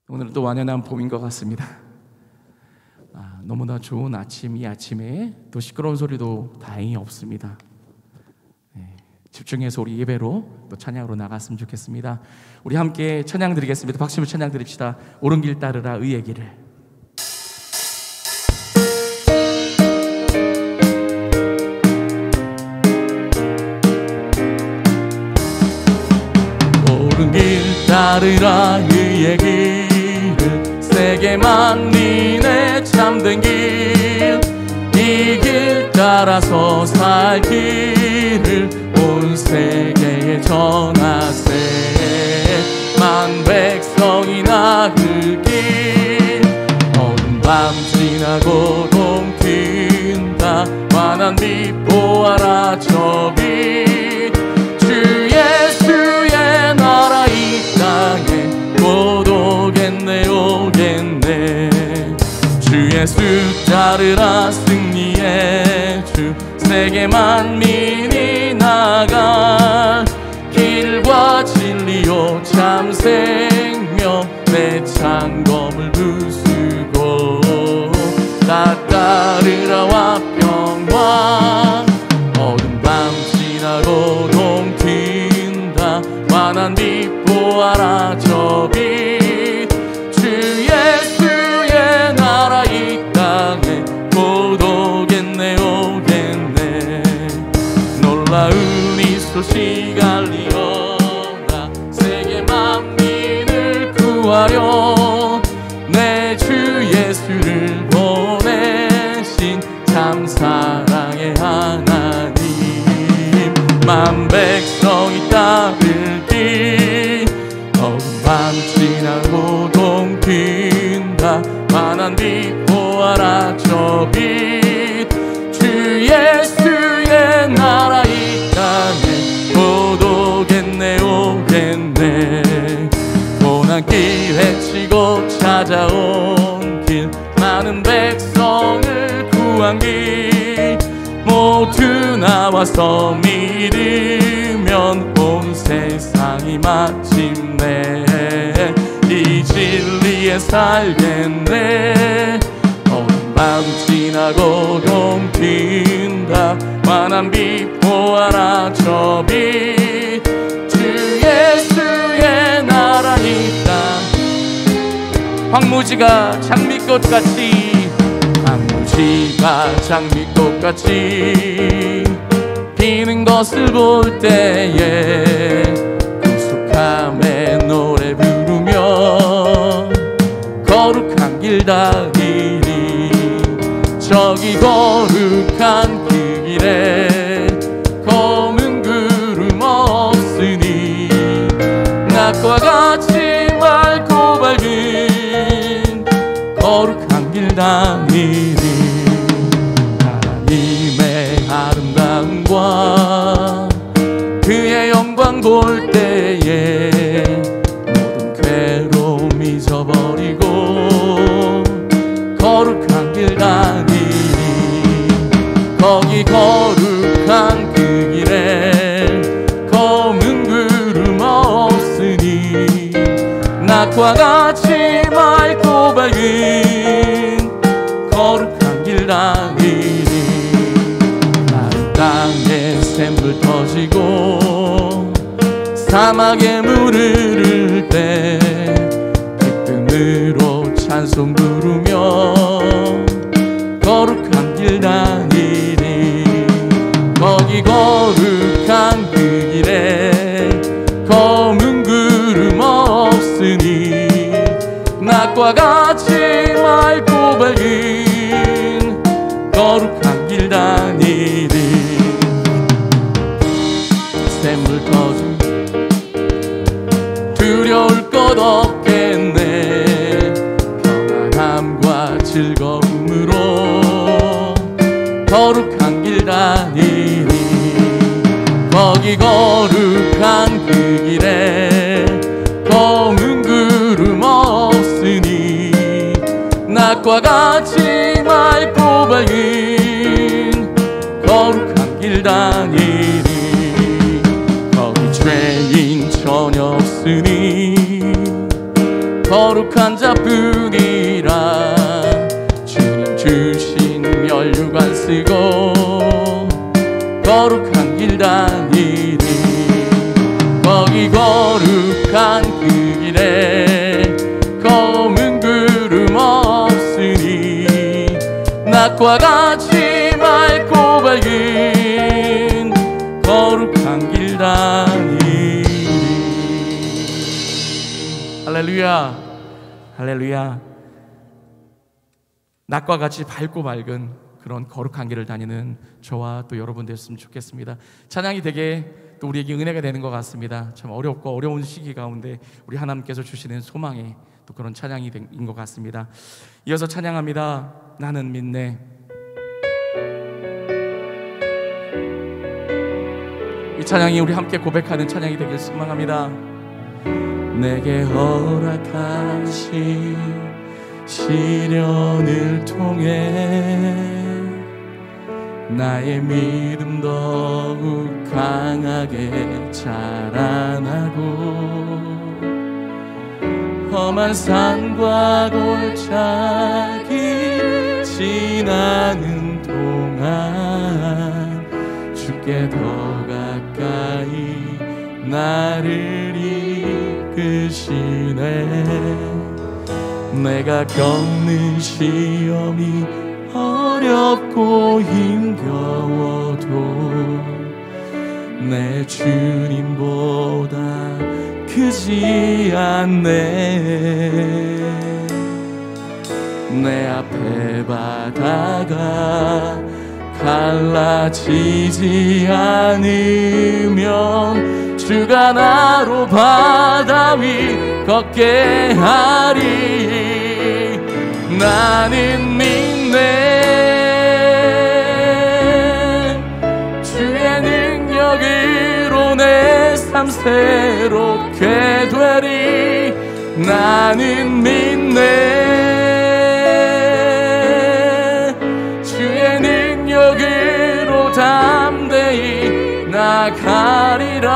오늘은 또 완연한 봄인 것 같습니다. 너무나 좋은 아침, 이 아침에 또 시끄러운 소리도 다행히 없습니다. 집중해서 우리 예배로 또 찬양으로 나갔으면 좋겠습니다. 우리 함께 찬양 드리겠습니다. 박수로 찬양 드립시다. 옳은 길 따르라 의의 길을. 옳은 길 따르라 의의 길을, 세계 만민의 참된 길, 이 길 따라서 살 길을 온 세계에 전하세. 만 백성이 나그 길, 어두운 밤 지나고 동 튄다. 환한 빛 보아라 저 빛, 주 예수의 나라 이 땅에 곧 오겠네 오겠네. 주 예수 따르라 승리의 주, 세계 만민이 나갈 길과 진리요 참 생명, 내 창검을 부수고 다 따르라 화평왕. 어두운 밤 지나고 동 튄다. 환한 빛 보아라 저 빛, 주 예수의 나라 이 땅에 곧 오겠네 오겠네. 놀라운 이 소식 알리어라, 세계 만민을 구하려 내 주 예수를 보내신 참 사랑의 하나님. 만 백성이 따를 길, 어두운 밤 지나고 동 튄다. 환한 빛 보아라 저 빛, 주 예수의 나라 이 땅에 곧 오겠네 오겠네. 고난길 헤치고 찾아온 길, 많은 백성을 구한 길, 모두 나와서 믿으면 온 세상이 마침내 이 진리에 살겠네. 어두운 밤 지나고 동 튄다. 환한 빛 보아라 저 빛, 주 예수의 나라 이 땅. 황무지가 장미꽃같이, 황무지가 장미꽃같이 피는 것을 볼 때에 구속함의 노래 부르며 거룩한 길 다니리. 저기 거룩한 그 길에 검은 구름 없으니, 낮과 같이 맑고 밝은 거룩한 길 다니리. 하나님의 아름다움과 그의 영광 볼 때에 모든 괴로움 잊어버리고 거룩한 길 다니리. 거기 거룩한 그 길에 검은 구름 없으니, 낮과 같이 맑고 밝은 거룩한 길 다니리. 마른 땅에 샘불 터지고 사막에 물을 흐를 때 기쁨으로 찬송 부르며 거룩한 길 다니리. 거기 거룩한 그 길에 검은 구름 없으니, 낮과 같이 맑고 밝은 거룩한 길 다니리. 샘물 터진 두려울 것 없겠네. 평안함과 즐거움으로 거룩한 길 다니리. 거기 거룩한 그 길에 검은 구름 없으니, 낮과 같이 맑고 밝은 거룩한 길 다니리. 거기 죄인 전혀 없으니 거룩한 자뿐이라. 주님 주신 멸류관 쓰고 거룩한 길 다니리. 거기 거룩한 그 길에 검은 구름 없으니 낮과 같이 맑고 밝은 거룩한 길 다니리. 할렐루야, 할렐루야. 낮과 같이 밝고 밝은 그런 거룩한 길을 다니는 저와 또 여러분 됐으면 좋겠습니다. 찬양이 되게 또 우리에게 은혜가 되는 것 같습니다. 참 어렵고 어려운 시기 가운데 우리 하나님께서 주시는 소망의 또 그런 찬양이 된 것 같습니다. 이어서 찬양합니다. 나는 믿네. 이 찬양이 우리 함께 고백하는 찬양이 되길 소망합니다. 내게 허락하신 시련을 통해 나의 믿음 더욱 강하게 자라나고 험한 산과 골짜기 지나는 동안 주께 더 가까이 나를 이끄시네. 내가 겪는 시험이 어렵고 힘겨워도 내 주님보다 크지 않네. 내 앞에 바다가 갈라지지 않으면 주가 나로 바다 위 걷게 하리. 나는 믿네. 주의 능력으로 내 삶 새롭게 되리. 나는 믿네. 주의 능력으로 담대히 나가리라.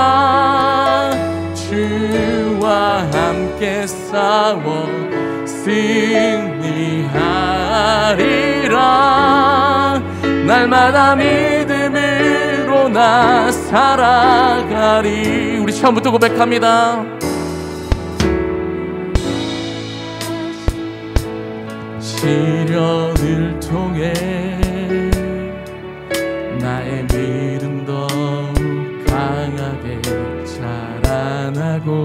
주와 함께 싸워 승리하리라. 날마다 믿음으로 나 살아가리. 우리 처음부터 고백합니다. 시련을 통해 나의 믿음 더욱 강하게 자라나고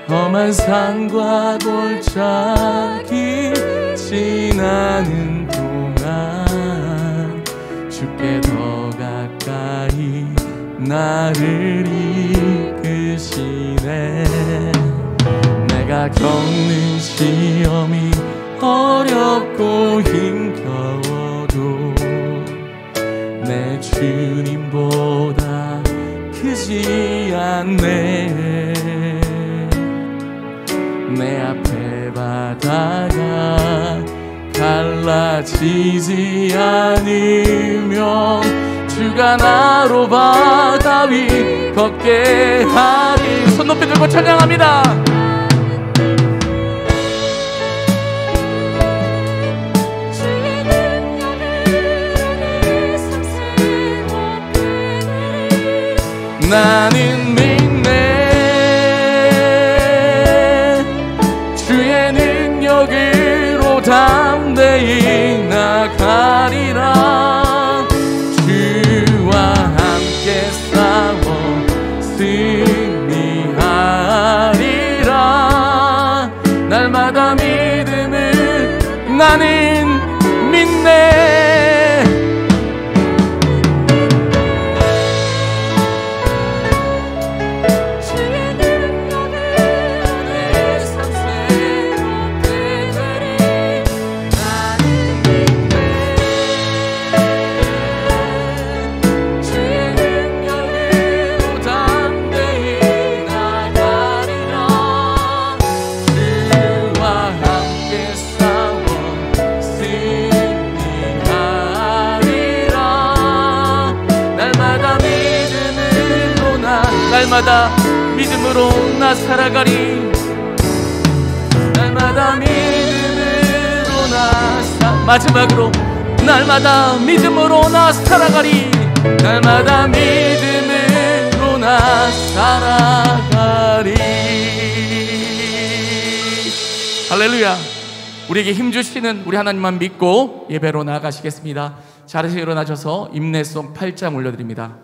험한 산과 골짜기 지나는 동안 주께 더 가까이 나를 이끄시네. 내가 겪는 시험이 어렵고 힘겨워도 내 주님보다 크지 않네. 내 앞에 바다가 갈라지지 않으면 주가 나로 바다 위 걷게 하리. 손 높이 들고 찬양합니다. 나는 믿네. 주의 능력으로 담대히 나가리라. 주와 함께 싸워 승리하리라. 날마다 믿음을 나는 믿네. 날마다 믿음으로 나 살아가리. 마지막으로 날마다 믿음으로 나 살아가리. 날마다 믿음으로 나 살아가리. 할렐루야. 우리에게 힘주시는 우리 하나님만 믿고 예배로 나아가시겠습니다. 자리에서 일어나셔서 임내송 8장 올려드립니다.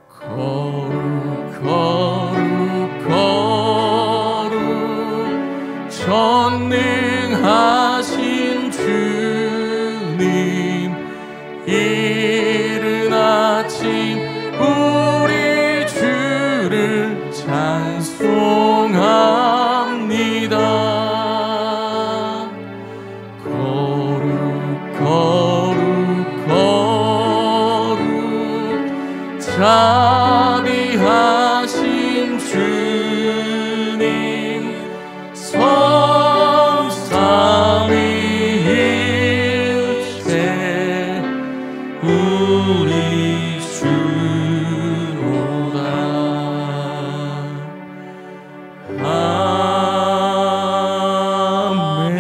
거룩 거룩 거룩 전능하신 주님, 이른 아침 우리 주를 찬송합니다. 거룩 거룩 거룩 자비하신 주님, 성삼위일체 우리 주로다. 아멘.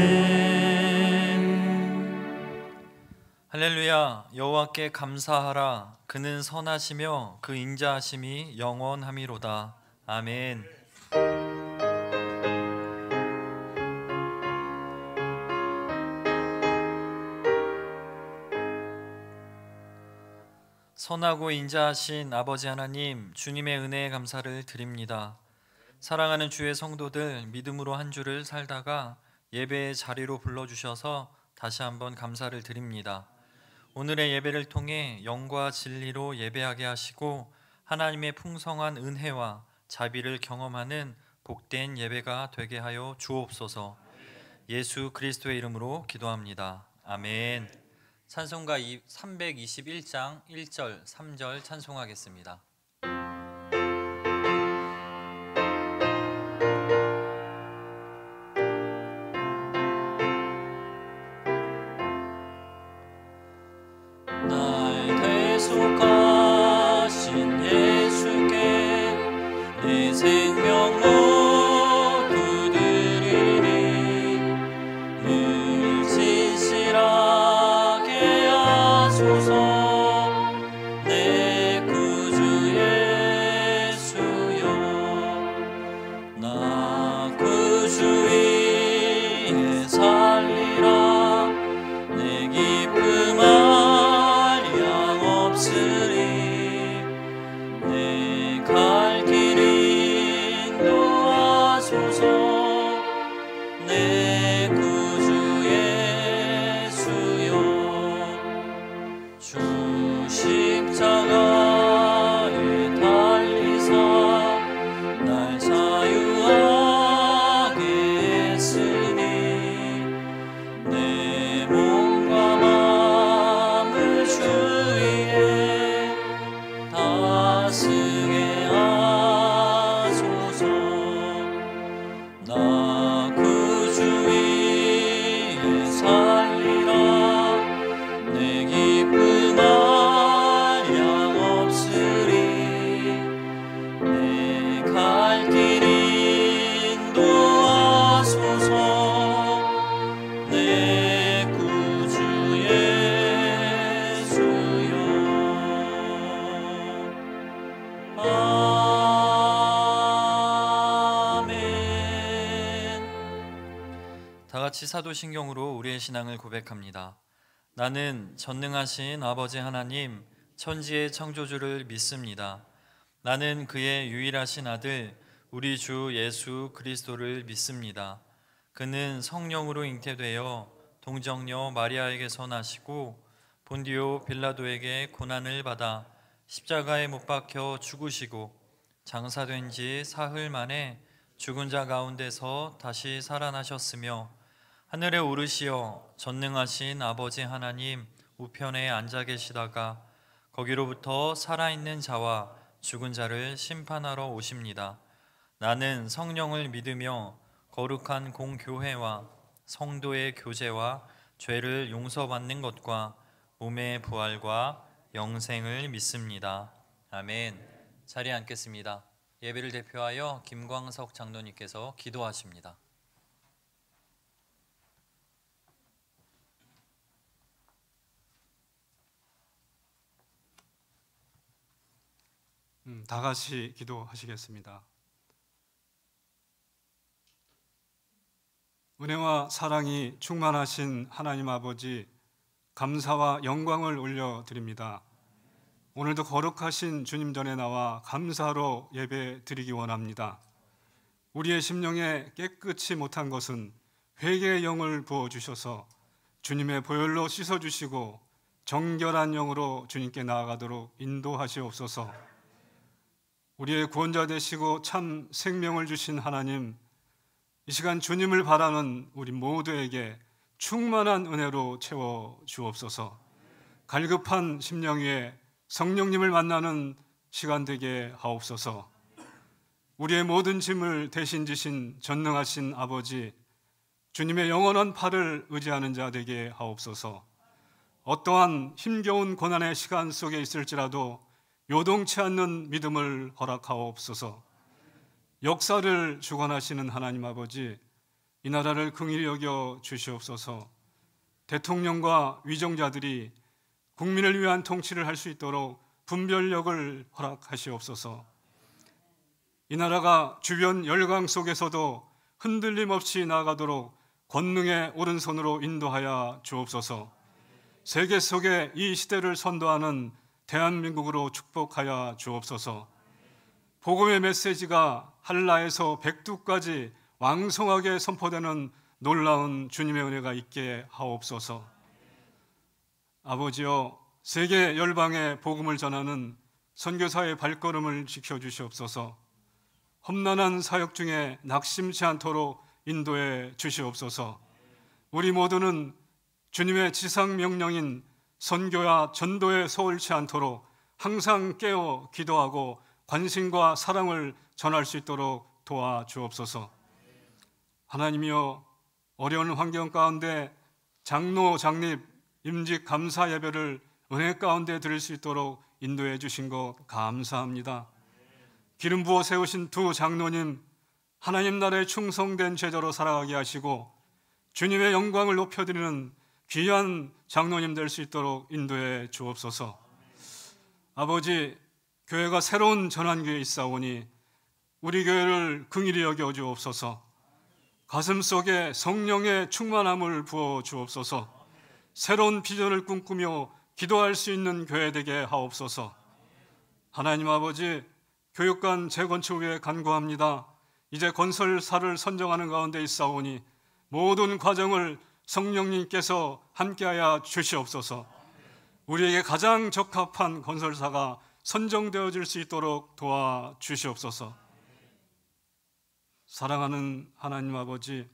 할렐루야. 여호와께 감사하라. 그는 선하시며 그 인자하심이 영원함이로다. 아멘. 선하고 인자하신 아버지 하나님, 주님의 은혜에 감사를 드립니다. 사랑하는 주의 성도들, 믿음으로 한 주를 살다가 예배의 자리로 불러주셔서 다시 한번 감사를 드립니다. 오늘의 예배를 통해 영과 진리로 예배하게 하시고 하나님의 풍성한 은혜와 자비를 경험하는 복된 예배가 되게 하여 주옵소서. 예수 그리스도의 이름으로 기도합니다. 아멘. 찬송가 321장 1절 3절 찬송하겠습니다. 날 대속하신 예수께 내 생명 모두 드리리. 늘 진실하게 하소서. 내 구주 예수여, 나 구주 위에 살리라. 내 기쁨 한량 없으리. 내 갈 길 인도하소서. 내 구주 예수여, 주 십자가에 달리사 날 자유하게 했으니. 내 몸과 마음을 주 위에 다스게 하소서. 나 구주 위에 살리라. 내 기쁨 한량 없으리. 내 갈 길 인도하소서. 내 구주 예수여. 아멘. 다 같이 사도신경으로 우리의 신앙을 고백합니다. 나는 전능하신 아버지 하나님, 천지의 창조주를 믿습니다. 나는 그의 유일하신 아들 우리 주 예수 그리스도를 믿습니다. 그는 성령으로 잉태되어 동정녀 마리아에게서 나시고 본디오 빌라도에게 고난을 받아 십자가에 못 박혀 죽으시고 장사된 지 사흘 만에 죽은 자 가운데서 다시 살아나셨으며 하늘에 오르시어 전능하신 아버지 하나님 우편에 앉아 계시다가 거기로부터 살아있는 자와 죽은 자를 심판하러 오십니다. 나는 성령을 믿으며 거룩한 공교회와 성도의 교제와 죄를 용서받는 것과 몸의 부활과 영생을 믿습니다. 아멘. 자리에 앉겠습니다. 예배를 대표하여 김광석 장로님께서 기도하십니다. 다 같이 기도하시겠습니다. 은혜와 사랑이 충만하신 하나님 아버지, 감사와 영광을 올려드립니다. 오늘도 거룩하신 주님 전에 나와 감사로 예배 드리기 원합니다. 우리의 심령에 깨끗이 못한 것은 회개의 영을 부어주셔서 주님의 보혈로 씻어주시고 정결한 영으로 주님께 나아가도록 인도하시옵소서. 우리의 구원자 되시고 참 생명을 주신 하나님, 이 시간 주님을 바라는 우리 모두에게 충만한 은혜로 채워 주옵소서. 갈급한 심령 위에 성령님을 만나는 시간 되게 하옵소서. 우리의 모든 짐을 대신 지신 전능하신 아버지, 주님의 영원한 팔을 의지하는 자 되게 하옵소서. 어떠한 힘겨운 고난의 시간 속에 있을지라도 요동치 않는 믿음을 허락하옵소서. 역사를 주관하시는 하나님 아버지, 이 나라를 긍휼히 여겨 주시옵소서. 대통령과 위정자들이 국민을 위한 통치를 할 수 있도록 분별력을 허락하시옵소서. 이 나라가 주변 열강 속에서도 흔들림 없이 나아가도록 권능의 오른손으로 인도하여 주옵소서. 세계 속에 이 시대를 선도하는 대한민국으로 축복하여 주옵소서. 복음의 메시지가 한라에서 백두까지 왕성하게 선포되는 놀라운 주님의 은혜가 있게 하옵소서. 아버지여, 세계 열방에 복음을 전하는 선교사의 발걸음을 지켜주시옵소서. 험난한 사역 중에 낙심치 않도록 인도해 주시옵소서. 우리 모두는 주님의 지상 명령인 선교와 전도에 서울치 않도록 항상 깨어 기도하고 관심과 사랑을 전할 수 있도록 도와주옵소서. 하나님이여, 어려운 환경 가운데 장로, 장립, 임직 감사 예배를 은혜 가운데 드릴 수 있도록 인도해 주신 것 감사합니다. 기름 부어 세우신 두 장로님, 하나님 나라에 충성된 제자로 살아가게 하시고 주님의 영광을 높여드리는 귀한 장로님 될 수 있도록 인도해 주옵소서. 아버지, 교회가 새로운 전환기에 있사오니 우리 교회를 긍휼히 여겨 주옵소서. 가슴 속에 성령의 충만함을 부어 주옵소서. 새로운 비전을 꿈꾸며 기도할 수 있는 교회 되게 하옵소서. 하나님 아버지, 교육관 재건축 위에 간구합니다. 이제 건설사를 선정하는 가운데 있사오니 모든 과정을 성령님께서 함께하여 주시옵소서. 우리에게 가장 적합한 건설사가 선정되어질 수 있도록 도와주시옵소서. 사랑하는 하나님 아버지,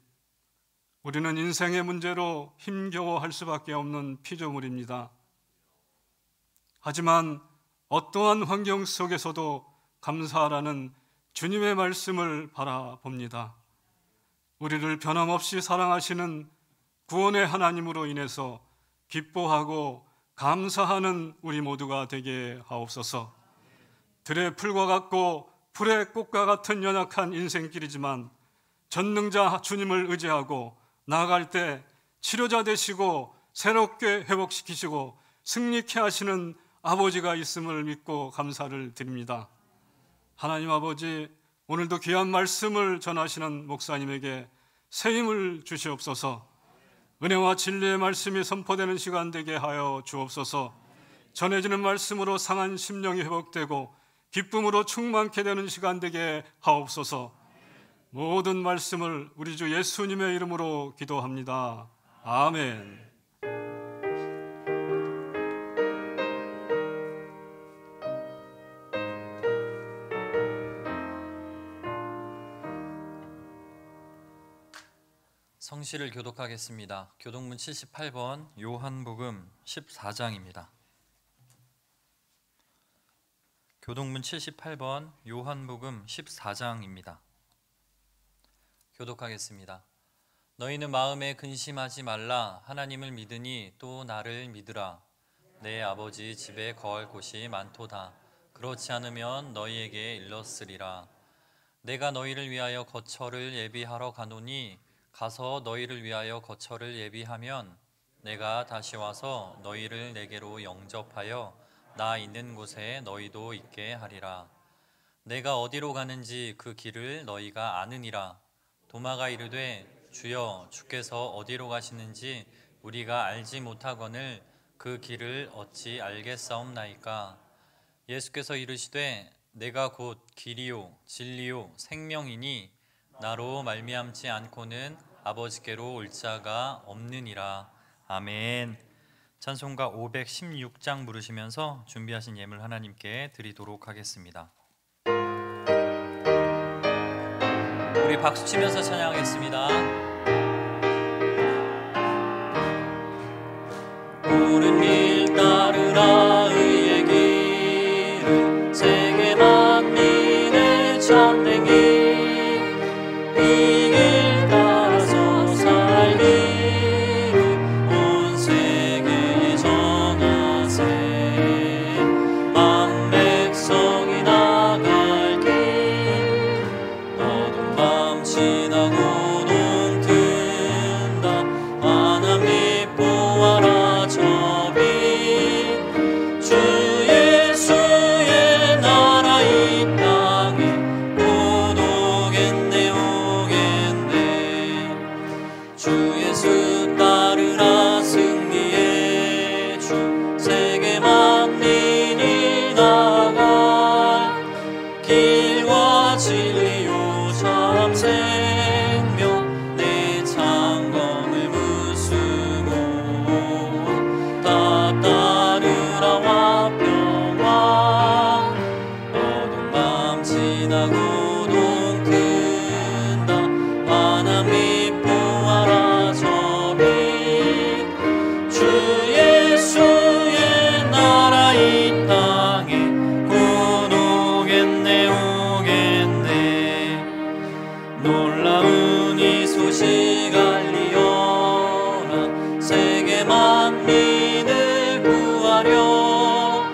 우리는 인생의 문제로 힘겨워할 수밖에 없는 피조물입니다. 하지만 어떠한 환경 속에서도 감사하라는 주님의 말씀을 바라봅니다. 우리를 변함없이 사랑하시는 구원의 하나님으로 인해서 기뻐하고 감사하는 우리 모두가 되게 하옵소서. 들의 풀과 같고 풀의 꽃과 같은 연약한 인생길이지만 전능자 주님을 의지하고 나아갈 때 치료자 되시고 새롭게 회복시키시고 승리케 하시는 아버지가 있음을 믿고 감사를 드립니다. 하나님 아버지, 오늘도 귀한 말씀을 전하시는 목사님에게 새 힘을 주시옵소서. 은혜와 진리의 말씀이 선포되는 시간 되게 하여 주옵소서. 전해지는 말씀으로 상한 심령이 회복되고 기쁨으로 충만케 되는 시간 되게 하옵소서. 모든 말씀을 우리 주 예수님의 이름으로 기도합니다. 아멘. 성시를 교독하겠습니다. 교독문 78번 요한복음 14장입니다. 교독문 78번 요한복음 14장입니다. 교독하겠습니다. 너희는 마음에 근심하지 말라. 하나님을 믿으니 또 나를 믿으라. 내 아버지 집에 거할 곳이 많도다. 그렇지 않으면 너희에게 일렀으리라. 내가 너희를 위하여 거처를 예비하러 가노니 가서 너희를 위하여 거처를 예비하면 내가 다시 와서 너희를 내게로 영접하여 나 있는 곳에 너희도 있게 하리라. 내가 어디로 가는지 그 길을 너희가 아느니라. 도마가 이르되 주여 주께서 어디로 가시는지 우리가 알지 못하거늘 그 길을 어찌 알겠사옵나이까. 예수께서 이르시되 내가 곧 길이요 진리요 생명이니 나로 말미암지 않고는 아버지께로 올 자가 없느니라. 아멘. 찬송가 516장 부르시면서 준비하신 예물 하나님께 드리도록 하겠습니다. 우리 박수 치면서 찬양하겠습니다. 옳은 길 따르라 의의 길을 세계 만민의 참된 길 이 길 따라서 살기를 온 세계에 전하세. 만 백성이 나갈 길 어두운 밤 지나고 동튼다. 환한 빛 보아라 저 빛 주 예수의 나라 이 땅에 곧 오겠네 오겠네. 주 예수 따르라 승리의 주 세계 만민이 나갈 길과 진리요 참 생명 내 창검을 무수고 다 따르라 화평왕. 어두운 밤 지나고 동튼다. 환한 빛 보아라 저 빛 주 예수의 나라 이 땅에 곧 오겠네 오겠네. 놀라운 이 소식 알리어라. 세계 만민을 구하려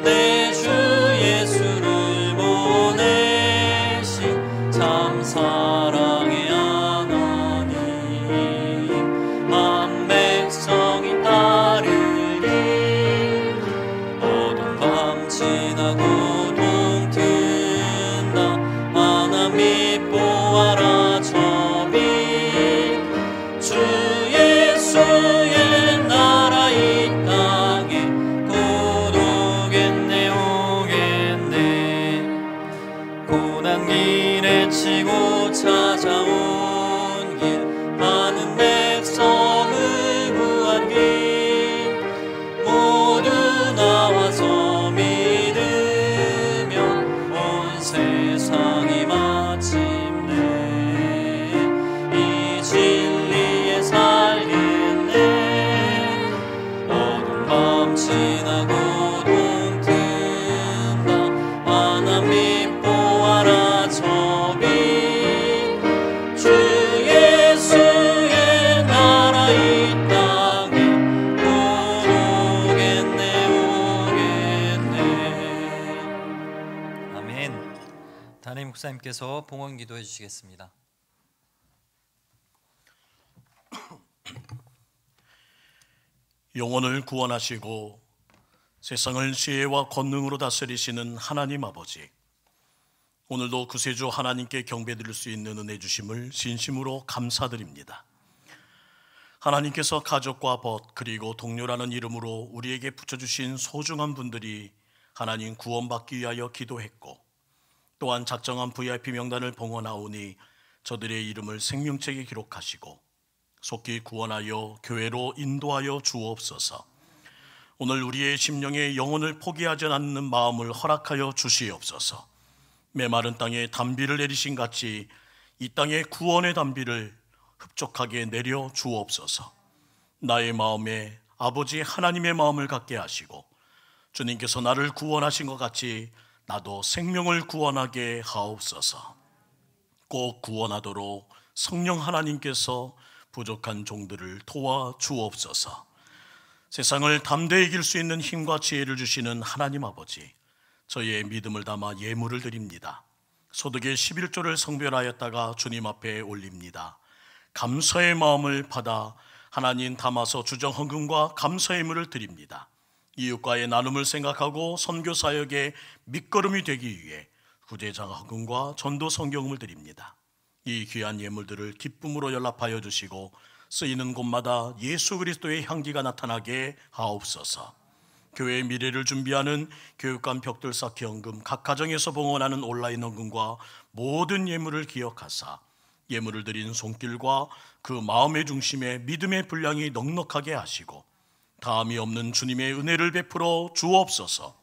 내 주 예수를 보내신 참 사랑의 하나님. 만 백성이 따르리 어두운 밤 지나고 동튼다. 환한 빛 보아라 저 빛 주 예수의 나라 이 땅에 곧 오겠네 오겠네. 고난 길에 치고 찾아온 길 많은 백성을 구한 길 모두 나와서 믿으면 온 세상이 마침내 이 진리에 살겠네. 어두운 밤 지나고 동튼다. 환한 빛 보아라 저 빛 주 예수의 나라 이 땅에 곧 오겠네 오겠네. 아멘. 담임 목사님께서 봉헌 기도해 주시겠습니다. 영혼을 구원하시고 세상을 지혜와 권능으로 다스리시는 하나님 아버지, 오늘도 구세주 하나님께 경배드릴 수 있는 은혜 주심을 진심으로 감사드립니다. 하나님께서 가족과 벗 그리고 동료라는 이름으로 우리에게 붙여주신 소중한 분들이 하나님 구원받기 위하여 기도했고, 또한 작정한 VIP 명단을 봉헌하오니 저들의 이름을 생명책에 기록하시고 속히 구원하여 교회로 인도하여 주옵소서. 오늘 우리의 심령에 영혼을 포기하지 않는 마음을 허락하여 주시옵소서. 메마른 땅에 단비를 내리신 같이 이 땅에 구원의 단비를 흡족하게 내려 주옵소서. 나의 마음에 아버지 하나님의 마음을 갖게 하시고 주님께서 나를 구원하신 것 같이 나도 생명을 구원하게 하옵소서. 꼭 구원하도록 성령 하나님께서 부족한 종들을 도와 주옵소서. 세상을 담대히 이길 수 있는 힘과 지혜를 주시는 하나님 아버지, 저희의 믿음을 담아 예물을 드립니다. 소득의 11조를 성별하였다가 주님 앞에 올립니다. 감사의 마음을 받아 하나님 담아서 주정 헌금과 감사의 예물을 드립니다. 이웃과의 나눔을 생각하고 선교 사역의 밑거름이 되기 위해 구제자가 헌금과 전도 성경을 드립니다. 이 귀한 예물들을 기쁨으로 연락하여 주시고 쓰이는 곳마다 예수 그리스도의 향기가 나타나게 하옵소서. 교회의 미래를 준비하는 교육관 벽돌 쌓기 헌금, 각 가정에서 봉헌하는 온라인 헌금과 모든 예물을 기억하사 예물을 드린 손길과 그 마음의 중심에 믿음의 분량이 넉넉하게 하시고 다함이 없는 주님의 은혜를 베풀어 주옵소서.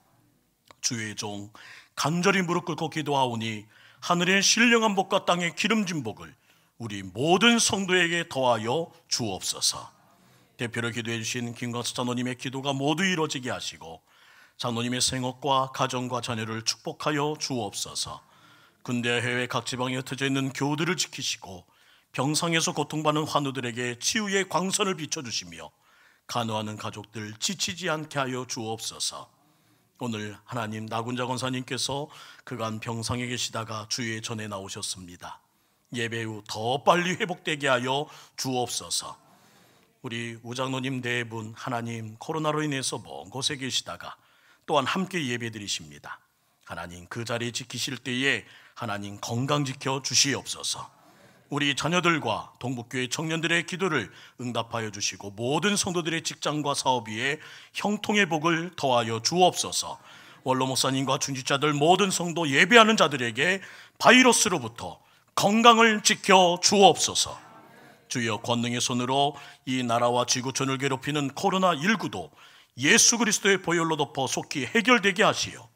주의 종 간절히 무릎 꿇고 기도하오니 하늘의 신령한 복과 땅의 기름진 복을 우리 모든 성도에게 더하여 주옵소서. 대표로 기도해 주신 김광수 장로님의 기도가 모두 이루어지게 하시고 장로님의 생업과 가정과 자녀를 축복하여 주옵소서. 군대 해외 각 지방에 흩어져 있는 교우들을 지키시고 병상에서 고통받는 환우들에게 치유의 광선을 비춰주시며 간호하는 가족들 지치지 않게 하여 주옵소서. 오늘 하나님 나군자 권사님께서 그간 병상에 계시다가 주의 전에 나오셨습니다. 예배 후 더 빨리 회복되게 하여 주옵소서. 우리 우장로님 네 분 하나님 코로나로 인해서 먼 곳에 계시다가 또한 함께 예배 드리십니다. 하나님 그 자리 지키실 때에 하나님 건강 지켜 주시옵소서. 우리 자녀들과 동북교회 청년들의 기도를 응답하여 주시고 모든 성도들의 직장과 사업 위에 형통의 복을 더하여 주옵소서. 원로 목사님과 중직자들 모든 성도 예배하는 자들에게 바이러스로부터 건강을 지켜 주옵소서. 주여 권능의 손으로 이 나라와 지구촌을 괴롭히는 코로나19도 예수 그리스도의 보혈로 덮어 속히 해결되게 하시어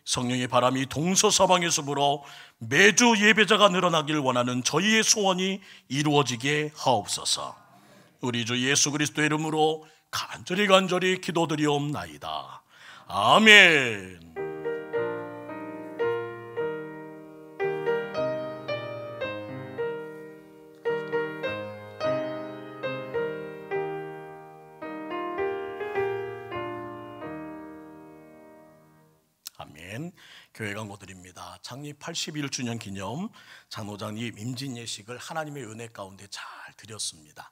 성령의 바람이 동서사방에서 불어 매주 예배자가 늘어나길 원하는 저희의 소원이 이루어지게 하옵소서. 우리 주 예수 그리스도의 이름으로 간절히 기도드리옵나이다. 아멘. 아멘. 교회 광고 드립니다. 창립 81주년 기념 장로장님 임진 예식을 하나님의 은혜 가운데 잘 드렸습니다.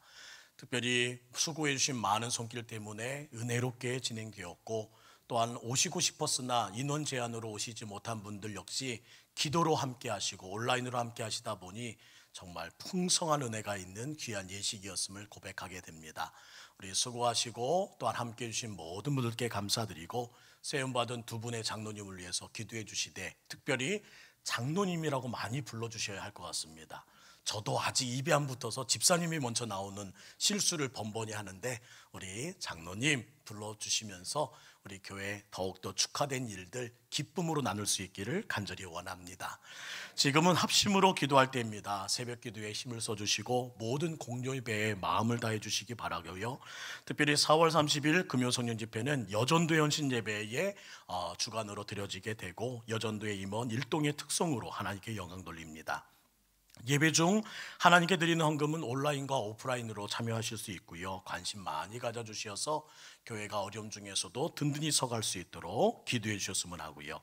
특별히 수고해 주신 많은 손길 때문에 은혜롭게 진행되었고 또한 오시고 싶었으나 인원 제한으로 오시지 못한 분들 역시 기도로 함께 하시고 온라인으로 함께 하시다 보니 정말 풍성한 은혜가 있는 귀한 예식이었음을 고백하게 됩니다. 우리 수고하시고 또한 함께 해주신 모든 분들께 감사드리고 세움받은 두 분의 장로님을 위해서 기도해 주시되 특별히 장로님이라고 많이 불러주셔야 할 것 같습니다. 저도 아직 입에 안 붙어서 집사님이 먼저 나오는 실수를 번번이 하는데 우리 장로님 불러주시면서 우리 교회 더욱더 축하된 일들 기쁨으로 나눌 수 있기를 간절히 원합니다. 지금은 합심으로 기도할 때입니다. 새벽 기도에 힘을 써주시고 모든 공예배에 마음을 다해 주시기 바라고요. 특별히 4월 30일 금요성령 집회는 여전도의 헌신예배에 주간으로 드려지게 되고 여전도의 임원 일동의 특성으로 하나님께 영광 돌립니다. 예배 중 하나님께 드리는 헌금은 온라인과 오프라인으로 참여하실 수 있고요. 관심 많이 가져주셔서 교회가 어려움 중에서도 든든히 서갈 수 있도록 기도해 주셨으면 하고요.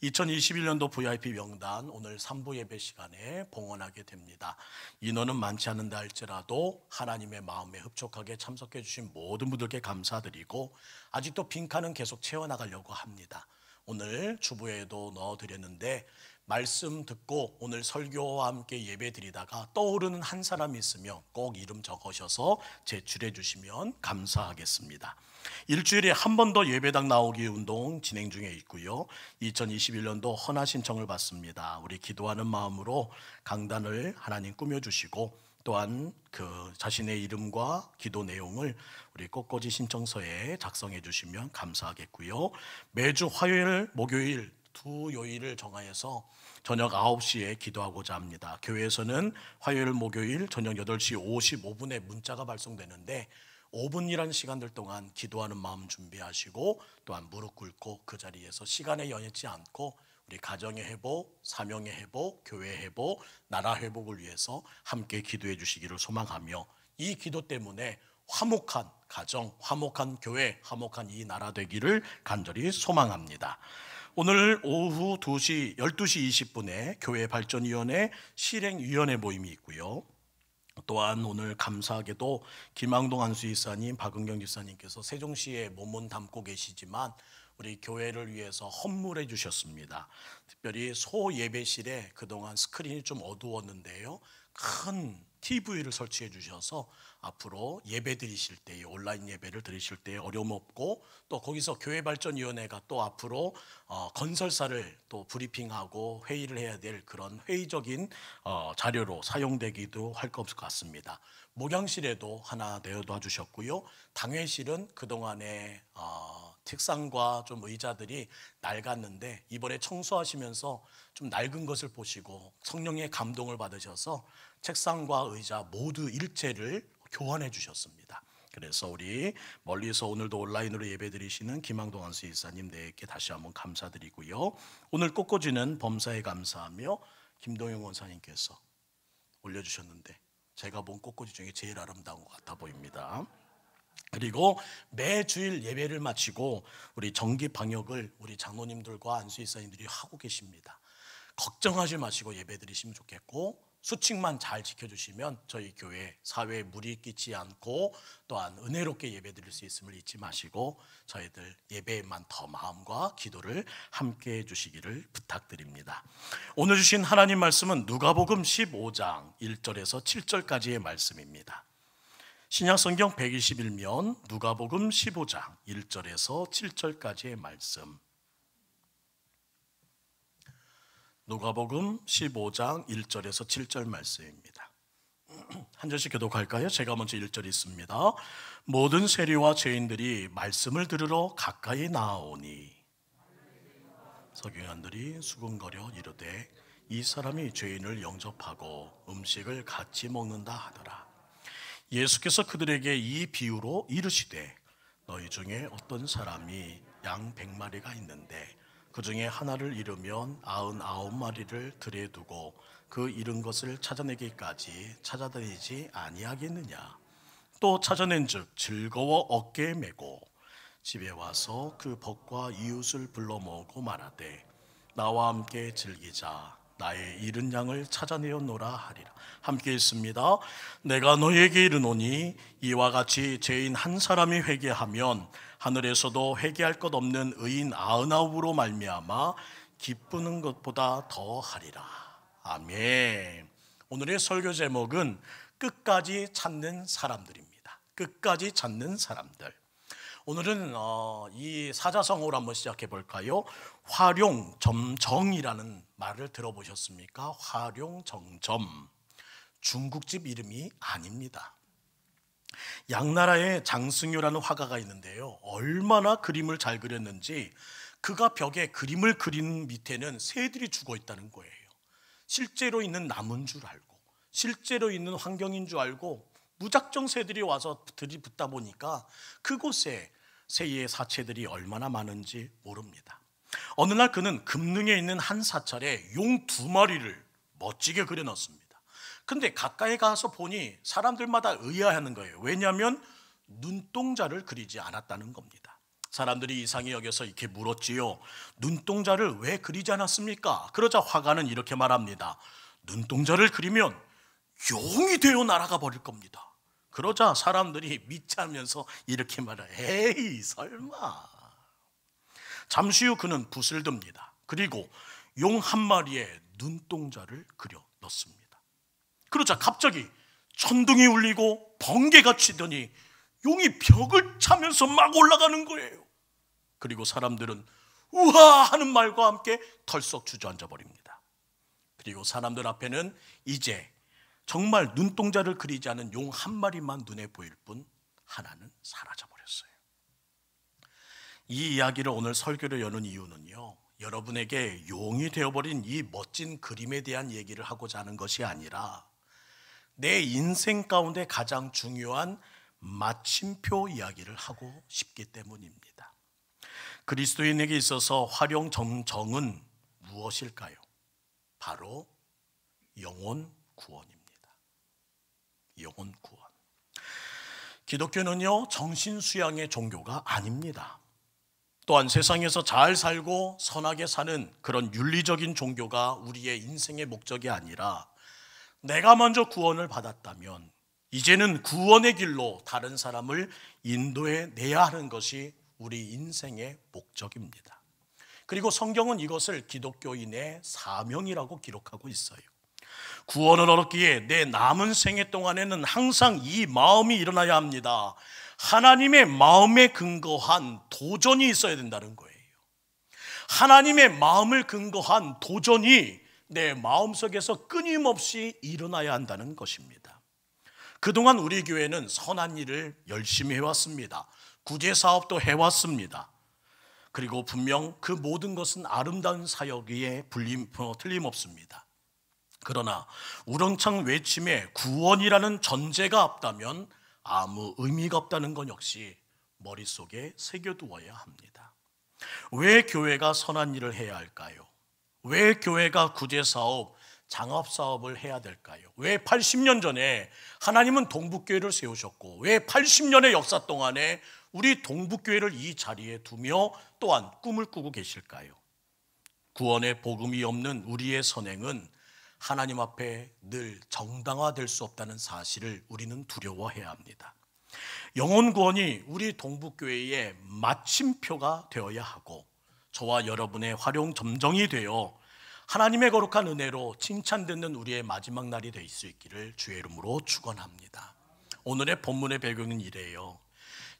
2021년도 VIP 명단 오늘 3부 예배 시간에 봉헌하게 됩니다. 인원은 많지 않은다 할지라도 하나님의 마음에 흡족하게 참석해 주신 모든 분들께 감사드리고 아직도 빈칸은 계속 채워나가려고 합니다. 오늘 주보에도 넣어드렸는데 말씀 듣고 오늘 설교와 함께 예배 드리다가 떠오르는 한 사람이 있으면 꼭 이름 적으셔서 제출해 주시면 감사하겠습니다. 일주일에 한 번 더 예배당 나오기 운동 진행 중에 있고요. 2021년도 헌화 신청을 받습니다. 우리 기도하는 마음으로 강단을 하나님 꾸며주시고 또한 그 자신의 이름과 기도 내용을 우리 꽃꽂이 신청서에 작성해 주시면 감사하겠고요. 매주 화요일, 목요일 두 요일을 정하여서 저녁 9시에 기도하고자 합니다. 교회에서는 화요일, 목요일 저녁 8시 55분에 문자가 발송되는데 5분이라는 시간들 동안 기도하는 마음 준비하시고 또한 무릎 꿇고 그 자리에서 시간에 연연치 않고 우리 가정의 회복, 사명의 회복, 교회 회복, 나라 회복을 위해서 함께 기도해 주시기를 소망하며 이 기도 때문에 화목한 가정, 화목한 교회, 화목한 이 나라 되기를 간절히 소망합니다. 오늘 오후 12시 20분에 교회발전위원회 실행위원회 모임이 있고요. 또한 오늘 감사하게도 김항동 안수이사님, 박은경 지사님께서 세종시에 몸은 담고 계시지만 우리 교회를 위해서 헌물해 주셨습니다. 특별히 소예배실에 그동안 스크린이 좀 어두웠는데요, 큰 TV를 설치해 주셔서 앞으로 예배 드리실 때, 온라인 예배를 드리실 때 어려움 없고, 또 거기서 교회발전위원회가 또 앞으로 건설사를 또 브리핑하고 회의를 해야 될 그런 회의적인 자료로 사용되기도 할 것 같습니다. 목양실에도 하나 내어놔 주셨고요. 당회실은 그동안에 책상과 좀 의자들이 낡았는데 이번에 청소하시면서 좀 낡은 것을 보시고 성령의 감동을 받으셔서 책상과 의자 모두 일체를 교환해 주셨습니다. 그래서 우리 멀리서 오늘도 온라인으로 예배드리시는 김항동 안수이사님 네께 다시 한번 감사드리고요. 오늘 꽃꽂이는 범사에 감사하며 김동영 원사님께서 올려주셨는데 제가 본 꽃꽂이 중에 제일 아름다운 것 같아 보입니다. 그리고 매주일 예배를 마치고 우리 정기 방역을 우리 장로님들과 안수이사님들이 하고 계십니다. 걱정하지 마시고 예배 드리시면 좋겠고, 수칙만 잘 지켜주시면 저희 교회 사회에 무리 끼치지 않고 또한 은혜롭게 예배 드릴 수 있음을 잊지 마시고 저희들 예배에만 더 마음과 기도를 함께 해주시기를 부탁드립니다. 오늘 주신 하나님 말씀은 누가복음 15장 1절에서 7절까지의 말씀입니다. 신약성경 121면 누가복음 15장 1절에서 7절까지의 말씀. 누가복음 15장 1절에서 7절 말씀입니다. 한 절씩 교독할까요? 제가 먼저 1절 있습니다. 모든 세리와 죄인들이 말씀을 들으러 가까이 나아오니 서기관들이 수군거려 이르되 이 사람이 죄인을 영접하고 음식을 같이 먹는다 하더라. 예수께서 그들에게 이 비유로 이르시되 너희 중에 어떤 사람이 양 100마리가 있는데 그 중에 하나를 잃으면 99마리를 들에 두고 그 잃은 것을 찾아내기까지 찾아다니지 아니하겠느냐. 또 찾아낸즉 즐거워 어깨에 메고 집에 와서 그 벗과 이웃을 불러 모으고 말하되 나와 함께 즐기자. 나의 잃은 양을 찾아내었노라 하리라. 함께 있습니다. 내가 너에게 이르노니 이와 같이 죄인 한 사람이 회개하면 하늘에서도 회개할 것 없는 의인 99으로 말미암아 기쁘는 것보다 더 하리라. 아멘. 오늘의 설교 제목은 끝까지 찾는 사람들입니다. 끝까지 찾는 사람들. 오늘은 이 사자성어로 한번 시작해 볼까요? 화룡점정이라는 말을 들어보셨습니까? 화룡정점. 중국집 이름이 아닙니다. 양나라에 장승효라는 화가가 있는데요, 얼마나 그림을 잘 그렸는지 그가 벽에 그림을 그린 밑에는 새들이 죽어 있다는 거예요. 실제로 있는 나무인 줄 알고, 실제로 있는 환경인 줄 알고 무작정 새들이 와서 들이붙다 보니까 그곳에 새의 사체들이 얼마나 많은지 모릅니다. 어느 날 그는 금능에 있는 한 사찰에 용 2마리를 멋지게 그려놨습니다. 근데 가까이 가서 보니 사람들마다 의아해하는 거예요. 왜냐하면 눈동자를 그리지 않았다는 겁니다. 사람들이 이상히 여겨서 이렇게 물었지요. 눈동자를 왜 그리지 않았습니까? 그러자 화가는 이렇게 말합니다. 눈동자를 그리면 용이 되어 날아가 버릴 겁니다. 그러자 사람들이 믿지 않으면서 이렇게 말해요. 에이 설마. 잠시 후 그는 붓을 듭니다. 그리고 용 1마리의 눈동자를 그려 넣습니다. 그러자 갑자기 천둥이 울리고 번개가 치더니 용이 벽을 차면서 막 올라가는 거예요. 그리고 사람들은 우와 하는 말과 함께 털썩 주저앉아 버립니다. 그리고 사람들 앞에는 이제 정말 눈동자를 그리지 않은 용 1마리만 눈에 보일 뿐 하나는 사라져 버렸어요. 이 이야기를 오늘 설교로 여는 이유는요, 여러분에게 용이 되어버린 이 멋진 그림에 대한 얘기를 하고자 하는 것이 아니라 내 인생 가운데 가장 중요한 마침표 이야기를 하고 싶기 때문입니다. 그리스도인에게 있어서 화룡점정은 무엇일까요? 바로 영혼 구원입니다. 영혼 구원. 기독교는요, 정신수양의 종교가 아닙니다. 또한 세상에서 잘 살고 선하게 사는 그런 윤리적인 종교가 우리의 인생의 목적이 아니라, 내가 먼저 구원을 받았다면 이제는 구원의 길로 다른 사람을 인도해 내야 하는 것이 우리 인생의 목적입니다. 그리고 성경은 이것을 기독교인의 사명이라고 기록하고 있어요. 구원을 얻기에 내 남은 생애 동안에는 항상 이 마음이 일어나야 합니다. 하나님의 마음에 근거한 도전이 있어야 된다는 거예요. 하나님의 마음을 근거한 도전이 내 마음속에서 끊임없이 일어나야 한다는 것입니다. 그동안 우리 교회는 선한 일을 열심히 해왔습니다. 구제사업도 해왔습니다. 그리고 분명 그 모든 것은 아름다운 사역에 틀림없습니다. 그러나 우렁찬 외침에 구원이라는 전제가 없다면 아무 의미가 없다는 것 역시 머릿속에 새겨두어야 합니다. 왜 교회가 선한 일을 해야 할까요? 왜 교회가 구제사업, 장업사업을 해야 될까요? 왜 80년 전에 하나님은 동북교회를 세우셨고, 왜 80년의 역사 동안에 우리 동북교회를 이 자리에 두며 또한 꿈을 꾸고 계실까요? 구원의 복음이 없는 우리의 선행은 하나님 앞에 늘 정당화될 수 없다는 사실을 우리는 두려워해야 합니다. 영혼 구원이 우리 동북교회의 마침표가 되어야 하고, 저와 여러분의 활용 점정이 되어 하나님의 거룩한 은혜로 칭찬듣는 우리의 마지막 날이 될 수 있기를 주의 이름으로 축원합니다. 오늘의 본문의 배경은 이래요.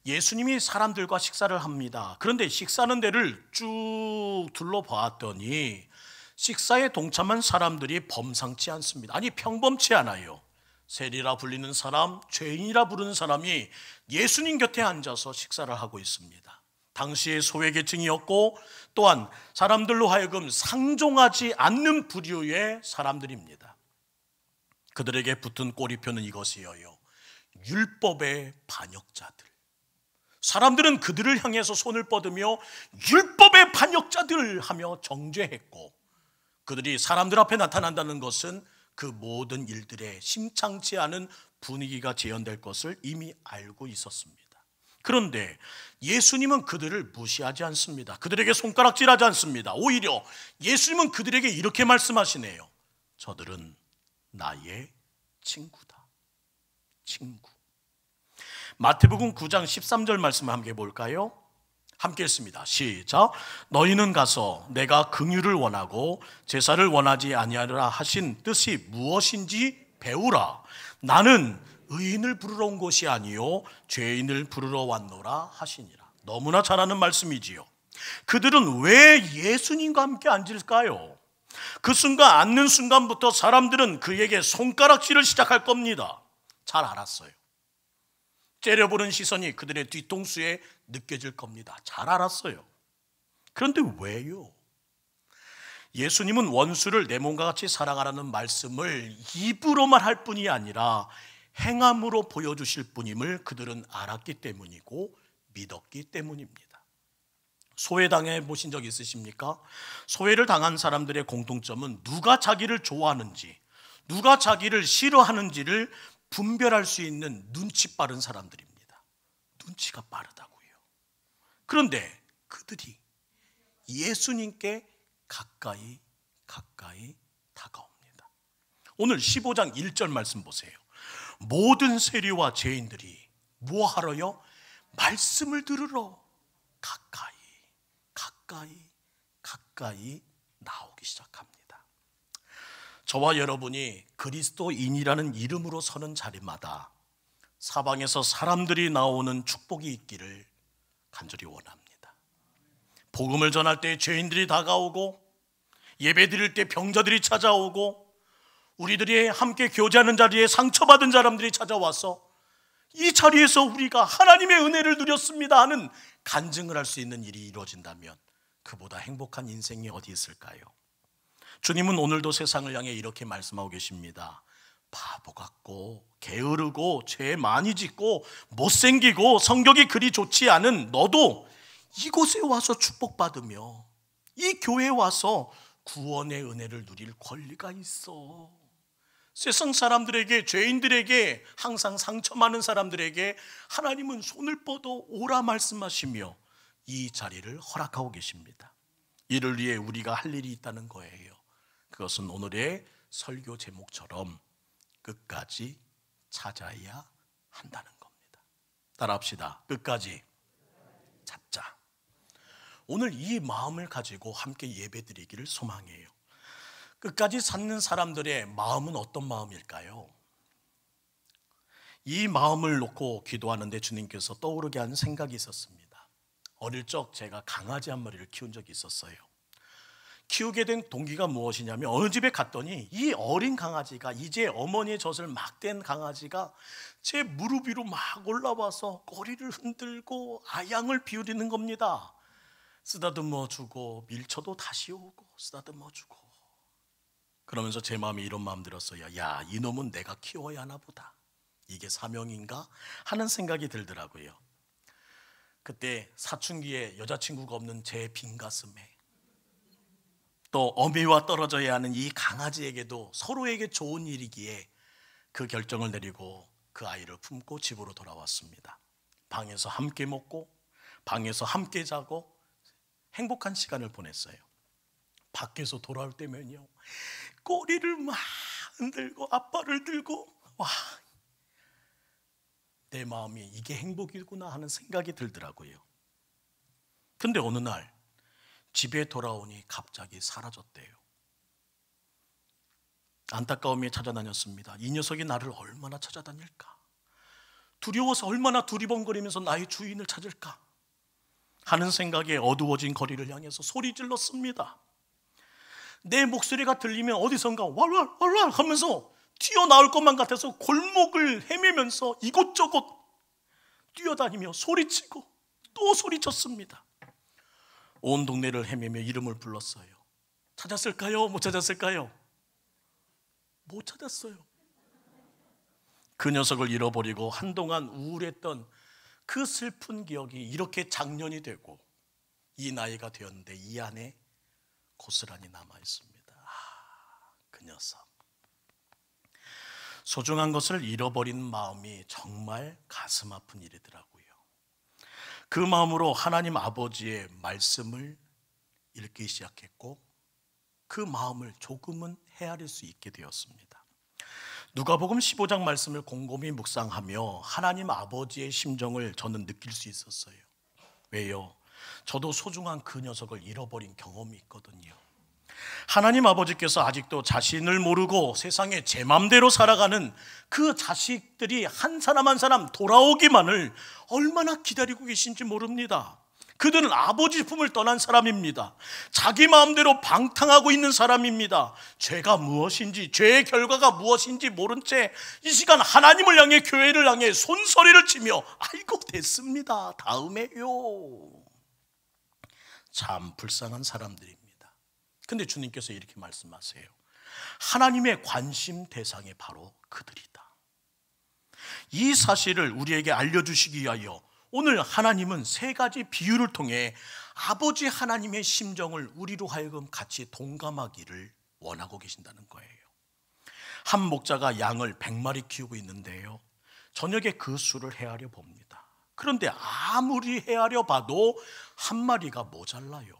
예수님이 사람들과 식사를 합니다. 그런데 식사하는 데를 쭉 둘러봤더니 식사에 동참한 사람들이 범상치 않습니다. 아니, 평범치 않아요. 세리라 불리는 사람, 죄인이라 부르는 사람이 예수님 곁에 앉아서 식사를 하고 있습니다. 당시의 소외계층이었고, 또한 사람들로 하여금 상종하지 않는 부류의 사람들입니다. 그들에게 붙은 꼬리표는 이것이에요. 율법의 반역자들. 사람들은 그들을 향해서 손을 뻗으며 율법의 반역자들 하며 정죄했고, 그들이 사람들 앞에 나타난다는 것은 그 모든 일들에 심상치 않은 분위기가 재현될 것을 이미 알고 있었습니다. 그런데 예수님은 그들을 무시하지 않습니다. 그들에게 손가락질하지 않습니다. 오히려 예수님은 그들에게 이렇게 말씀하시네요. 저들은 나의 친구다. 친구. 마태복음 9장 13절 말씀을 함께 볼까요? 함께 읽습니다. 시작. 너희는 가서 내가 긍휼을 원하고 제사를 원하지 아니하리라 하신 뜻이 무엇인지 배우라. 나는 의인을 부르러 온 것이 아니요 죄인을 부르러 왔노라 하시니라. 너무나 잘 아는 말씀이지요. 그들은 왜 예수님과 함께 앉을까요? 그 순간, 앉는 순간부터 사람들은 그에게 손가락질을 시작할 겁니다. 잘 알았어요. 째려보는 시선이 그들의 뒤통수에 느껴질 겁니다. 잘 알았어요. 그런데 왜요? 예수님은 원수를 내 몸과 같이 사랑하라는 말씀을 입으로만 할 뿐이 아니라 행함으로 보여주실 분임을 그들은 알았기 때문이고 믿었기 때문입니다. 소외당해 보신 적 있으십니까? 소외를 당한 사람들의 공통점은 누가 자기를 좋아하는지, 누가 자기를 싫어하는지를 분별할 수 있는 눈치 빠른 사람들입니다. 눈치가 빠르다고요. 그런데 그들이 예수님께 가까이 다가옵니다. 오늘 15장 1절 말씀 보세요. 모든 세리와 죄인들이 뭐하러요? 말씀을 들으러 가까이 나오기 시작합니다. 저와 여러분이 그리스도인이라는 이름으로 서는 자리마다 사방에서 사람들이 나오는 축복이 있기를 간절히 원합니다. 복음을 전할 때 죄인들이 다가오고, 예배 드릴 때 병자들이 찾아오고, 우리들이 함께 교제하는 자리에 상처받은 사람들이 찾아와서 이 자리에서 우리가 하나님의 은혜를 누렸습니다 하는 간증을 할 수 있는 일이 이루어진다면 그보다 행복한 인생이 어디 있을까요? 주님은 오늘도 세상을 향해 이렇게 말씀하고 계십니다. 바보 같고 게으르고 죄 많이 짓고 못생기고 성격이 그리 좋지 않은 너도 이곳에 와서 축복받으며 이 교회에 와서 구원의 은혜를 누릴 권리가 있어. 세상 사람들에게, 죄인들에게, 항상 상처 많은 사람들에게 하나님은 손을 뻗어 오라 말씀하시며 이 자리를 허락하고 계십니다. 이를 위해 우리가 할 일이 있다는 거예요. 그것은 오늘의 설교 제목처럼 끝까지 찾아야 한다는 겁니다. 따라합시다. 끝까지 찾자. 오늘 이 마음을 가지고 함께 예배드리기를 소망해요. 끝까지 찾는 사람들의 마음은 어떤 마음일까요? 이 마음을 놓고 기도하는데 주님께서 떠오르게 한 생각이 있었습니다. 어릴 적 제가 강아지 한 마리를 키운 적이 있었어요. 키우게 된 동기가 무엇이냐면, 어느 집에 갔더니 이 어린 강아지가, 이제 어머니의 젖을 막 댄 강아지가 제 무릎 위로 막 올라와서 꼬리를 흔들고 아양을 비우리는 겁니다. 쓰다듬어 주고 밀쳐도 다시 오고 쓰다듬어 주고. 그러면서 제 마음이 이런 마음 들었어요. 야, 이놈은 내가 키워야 하나 보다. 이게 사명인가? 하는 생각이 들더라고요. 그때 사춘기에 여자친구가 없는 제 빈 가슴에, 또 어미와 떨어져야 하는 이 강아지에게도 서로에게 좋은 일이기에 그 결정을 내리고 그 아이를 품고 집으로 돌아왔습니다. 방에서 함께 먹고 방에서 함께 자고 행복한 시간을 보냈어요. 밖에서 돌아올 때면요, 꼬리를 막 흔들고 아빠를 들고, 와, 내 마음이 이게 행복이구나 하는 생각이 들더라고요. 근데 어느 날 집에 돌아오니 갑자기 사라졌대요. 안타까움에 찾아다녔습니다. 이 녀석이 나를 얼마나 찾아다닐까? 두려워서 얼마나 두리번거리면서 나의 주인을 찾을까? 하는 생각에 어두워진 거리를 향해서 소리 질렀습니다. 내 목소리가 들리면 어디선가 왈왈왈왈 하면서 튀어나올 것만 같아서 골목을 헤매면서 이곳저곳 뛰어다니며 소리치고 또 소리쳤습니다. 온 동네를 헤매며 이름을 불렀어요. 찾았을까요? 못 찾았을까요? 못 찾았어요. 그 녀석을 잃어버리고 한동안 우울했던 그 슬픈 기억이 이렇게 작년이 되고 이 나이가 되었는데 이 안에 고스란히 남아 있습니다. 그 녀석. 소중한 것을 잃어버린 마음이 정말 가슴 아픈 일이더라고요. 그 마음으로 하나님 아버지의 말씀을 읽기 시작했고 그 마음을 조금은 헤아릴 수 있게 되었습니다. 누가복음 15장 말씀을 곰곰이 묵상하며 하나님 아버지의 심정을 저는 느낄 수 있었어요. 왜요? 저도 소중한 그 녀석을 잃어버린 경험이 있거든요. 하나님 아버지께서 아직도 자신을 모르고 세상에 제 맘대로 살아가는 그 자식들이 한 사람 한 사람 돌아오기만을 얼마나 기다리고 계신지 모릅니다. 그들은 아버지 품을 떠난 사람입니다. 자기 마음대로 방탕하고 있는 사람입니다. 죄가 무엇인지, 죄의 결과가 무엇인지 모른 채 이 시간 하나님을 향해, 교회를 향해 손소리를 치며 아이고 됐습니다, 다음에요. 참 불쌍한 사람들입니다. 근데 주님께서 이렇게 말씀하세요. 하나님의 관심 대상이 바로 그들이다. 이 사실을 우리에게 알려주시기 위하여 오늘 하나님은 세 가지 비유를 통해 아버지 하나님의 심정을 우리로 하여금 같이 동감하기를 원하고 계신다는 거예요. 한 목자가 양을 100마리 키우고 있는데요, 저녁에 그 수를 헤아려 봅니다. 그런데 아무리 헤아려 봐도 한 마리가 모자라요.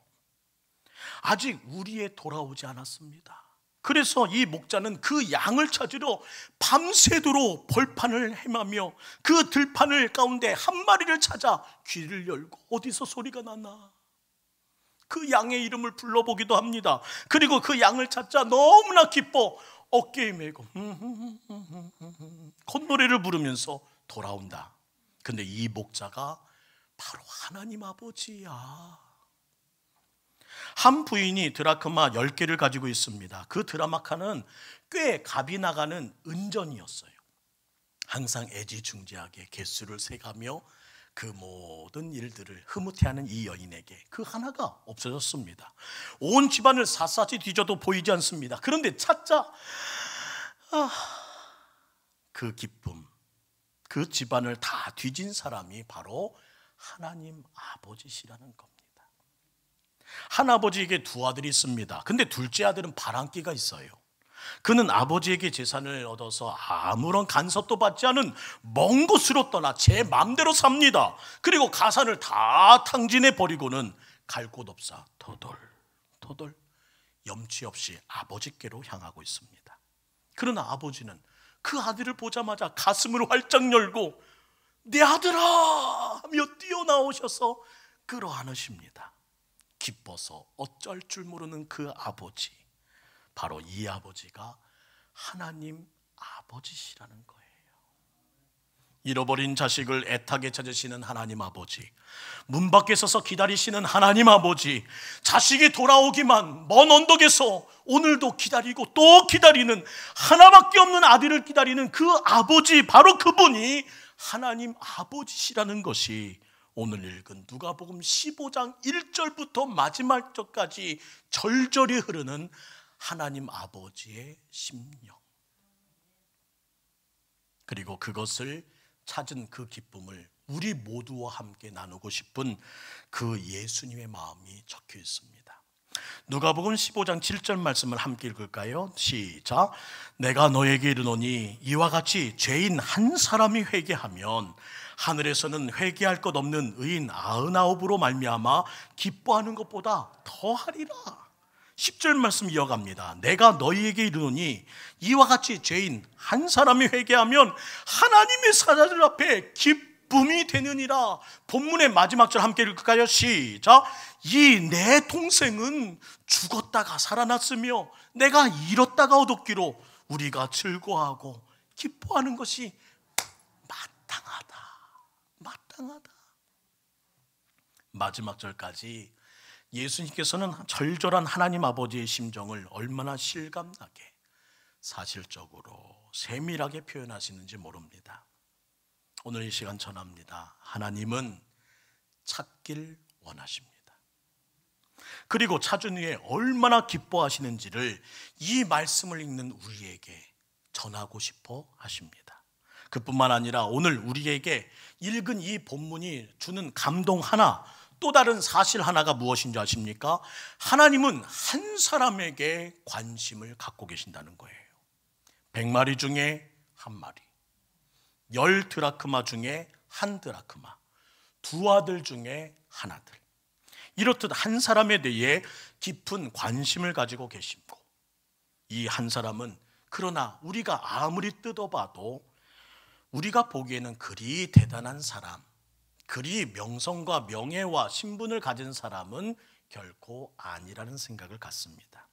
아직 우리에 돌아오지 않았습니다. 그래서 이 목자는 그 양을 찾으러 밤새도록 벌판을 헤매며 그 들판을 가운데 한 마리를 찾아 귀를 열고 어디서 소리가 나나 그 양의 이름을 불러보기도 합니다. 그리고 그 양을 찾자 너무나 기뻐 어깨에 메고 콧노래를 부르면서 돌아온다. 근데 이 목자가 바로 하나님 아버지야. 한 부인이 드라크마 10개를 가지고 있습니다. 그 드라마카는 꽤 값이 나가는 은전이었어요. 항상 애지중지하게 개수를 세가며 그 모든 일들을 흐뭇해하는 이 여인에게 그 하나가 없어졌습니다. 온 집안을 샅샅이 뒤져도 보이지 않습니다. 그런데 찾자 그 기쁨, 그 집안을 다 뒤진 사람이 바로 하나님 아버지시라는 겁니다. 한 아버지에게 두 아들이 있습니다. 근데 둘째 아들은 바람기가 있어요. 그는 아버지에게 재산을 얻어서 아무런 간섭도 받지 않은 먼 곳으로 떠나 제 맘대로 삽니다. 그리고 가산을 다 탕진해 버리고는 갈 곳 없사 터덜 염치 없이 아버지께로 향하고 있습니다. 그러나 아버지는 그 아들을 보자마자 가슴을 활짝 열고 내 아들아 하며 뛰어나오셔서 끌어안으십니다. 기뻐서 어쩔 줄 모르는 그 아버지, 바로 이 아버지가 하나님 아버지시라는 거예요. 잃어버린 자식을 애타게 찾으시는 하나님 아버지, 문 밖에 서서 기다리시는 하나님 아버지, 자식이 돌아오기만 먼 언덕에서 오늘도 기다리고 또 기다리는, 하나밖에 없는 아들을 기다리는 그 아버지, 바로 그분이 하나님 아버지시라는 것이 오늘 읽은 누가복음 15장 1절부터 마지막 절까지 절절히 흐르는 하나님 아버지의 심령, 그리고 그것을 찾은 그 기쁨을 우리 모두와 함께 나누고 싶은 그 예수님의 마음이 적혀 있습니다. 누가복음 15장 7절 말씀을 함께 읽을까요? 시작. 내가 너에게 이르노니 이와 같이 죄인 한 사람이 회개하면 하늘에서는 회개할 것 없는 의인 99으로 말미암아 기뻐하는 것보다 더하리라. 10절 말씀 이어갑니다. 내가 너희에게 이르노니 이와 같이 죄인 한 사람이 회개하면 하나님의 사자들 앞에 기쁨이 되느니라. 본문의 마지막 절 함께 읽을까요? 시작. 이 내 동생은 죽었다가 살아났으며 내가 잃었다가 얻었기로 우리가 즐거워하고 기뻐하는 것이 마땅하다. 마지막 절까지 예수님께서는 절절한 하나님 아버지의 심정을 얼마나 실감나게, 사실적으로 세밀하게 표현하시는지 모릅니다. 오늘 이 시간 전합니다. 하나님은 찾길 원하십니다. 그리고 찾은 후에 얼마나 기뻐하시는지를 이 말씀을 읽는 우리에게 전하고 싶어 하십니다. 그뿐만 아니라 오늘 우리에게 읽은 이 본문이 주는 감동 하나, 또 다른 사실 하나가 무엇인지 아십니까? 하나님은 한 사람에게 관심을 갖고 계신다는 거예요. 100마리 중에 1마리, 10 드라크마 중에 1 드라크마, 2 아들 중에 1 아들, 이렇듯 한 사람에 대해 깊은 관심을 가지고 계시고, 이 한 사람은 그러나 우리가 아무리 뜯어봐도 우리가 보기에는 그리 대단한 사람, 그리 명성과 명예와 신분을 가진 사람은 결코 아니라는 생각을 갖습니다.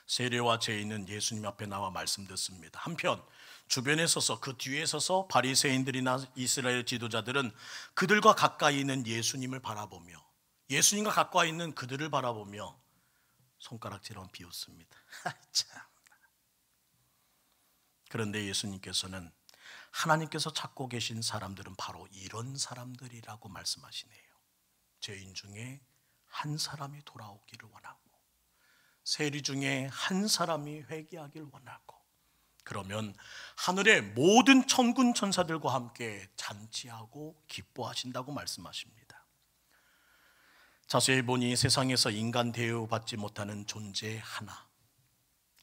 세례와 제인은 예수님 앞에 나와 말씀 듣습니다. 한편 주변에 서서, 그 뒤에 서서 바리새인들이나 이스라엘 지도자들은 그들과 가까이 있는 예수님을 바라보며, 예수님과 가까이 있는 그들을 바라보며 손가락질하며 비웃습니다. 참. 그런데 예수님께서는 하나님께서 찾고 계신 사람들은 바로 이런 사람들이라고 말씀하시네요. 죄인 중에 한 사람이 돌아오기를 원하고, 세리 중에 한 사람이 회개하기를 원하고, 그러면 하늘의 모든 천군 천사들과 함께 잔치하고 기뻐하신다고 말씀하십니다. 자세히 보니 세상에서 인간 대우받지 못하는 존재 하나,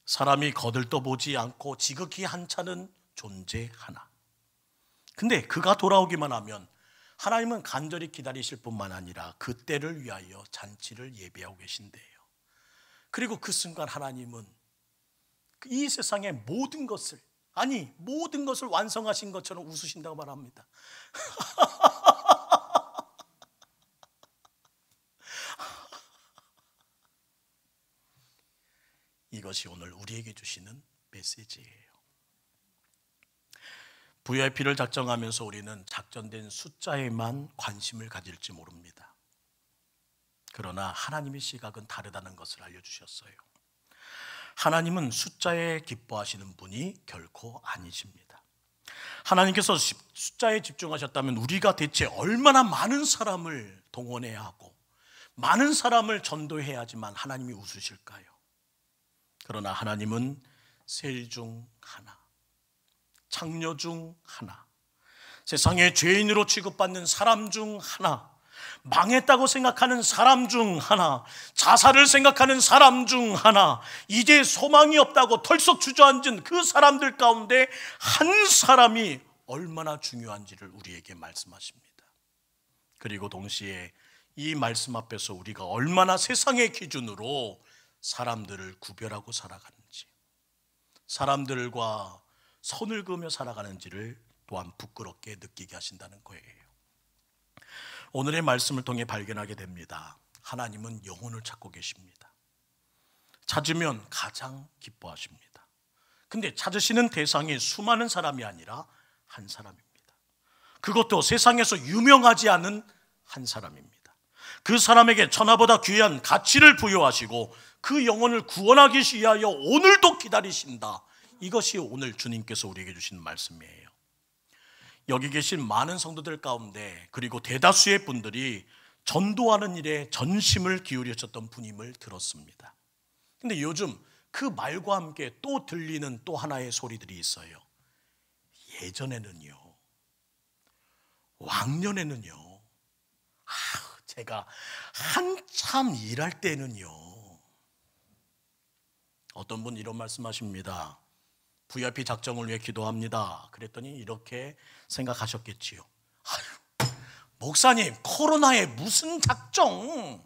사람이 거들떠보지 않고 지극히 한찮은 존재 하나, 근데 그가 돌아오기만 하면 하나님은 간절히 기다리실 뿐만 아니라 그 때를 위하여 잔치를 예비하고 계신대요. 그리고 그 순간 하나님은 이 세상의 모든 것을, 아니 모든 것을 완성하신 것처럼 웃으신다고 말합니다. 이것이 오늘 우리에게 주시는 메시지예요. VIP를 작정하면서 우리는 작전된 숫자에만 관심을 가질지 모릅니다. 그러나 하나님의 시각은 다르다는 것을 알려주셨어요. 하나님은 숫자에 기뻐하시는 분이 결코 아니십니다. 하나님께서 숫자에 집중하셨다면 우리가 대체 얼마나 많은 사람을 동원해야 하고 많은 사람을 전도해야 하지만 하나님이 웃으실까요? 그러나 하나님은 셀 중 하나, 창녀 중 하나, 세상의 죄인으로 취급받는 사람 중 하나, 망했다고 생각하는 사람 중 하나, 자살을 생각하는 사람 중 하나, 이제 소망이 없다고 털썩 주저앉은 그 사람들 가운데 한 사람이 얼마나 중요한지를 우리에게 말씀하십니다. 그리고 동시에 이 말씀 앞에서 우리가 얼마나 세상의 기준으로 사람들을 구별하고 살아가는지, 사람들과 선을 그으며 살아가는지를 또한 부끄럽게 느끼게 하신다는 거예요. 오늘의 말씀을 통해 발견하게 됩니다. 하나님은 영혼을 찾고 계십니다. 찾으면 가장 기뻐하십니다. 근데 찾으시는 대상이 수많은 사람이 아니라 한 사람입니다. 그것도 세상에서 유명하지 않은 한 사람입니다. 그 사람에게 천하보다 귀한 가치를 부여하시고 그 영혼을 구원하기 위하여 오늘도 기다리신다. 이것이 오늘 주님께서 우리에게 주신 말씀이에요. 여기 계신 많은 성도들 가운데, 그리고 대다수의 분들이 전도하는 일에 전심을 기울이셨던 분임을 들었습니다. 근데 요즘 그 말과 함께 또 들리는 또 하나의 소리들이 있어요. 예전에는요, 왕년에는요, 제가 한참 일할 때는요. 어떤 분 이런 말씀하십니다. VIP 작정을 위해 기도합니다. 그랬더니 이렇게 생각하셨겠지요. 아유, 목사님, 코로나에 무슨 작정,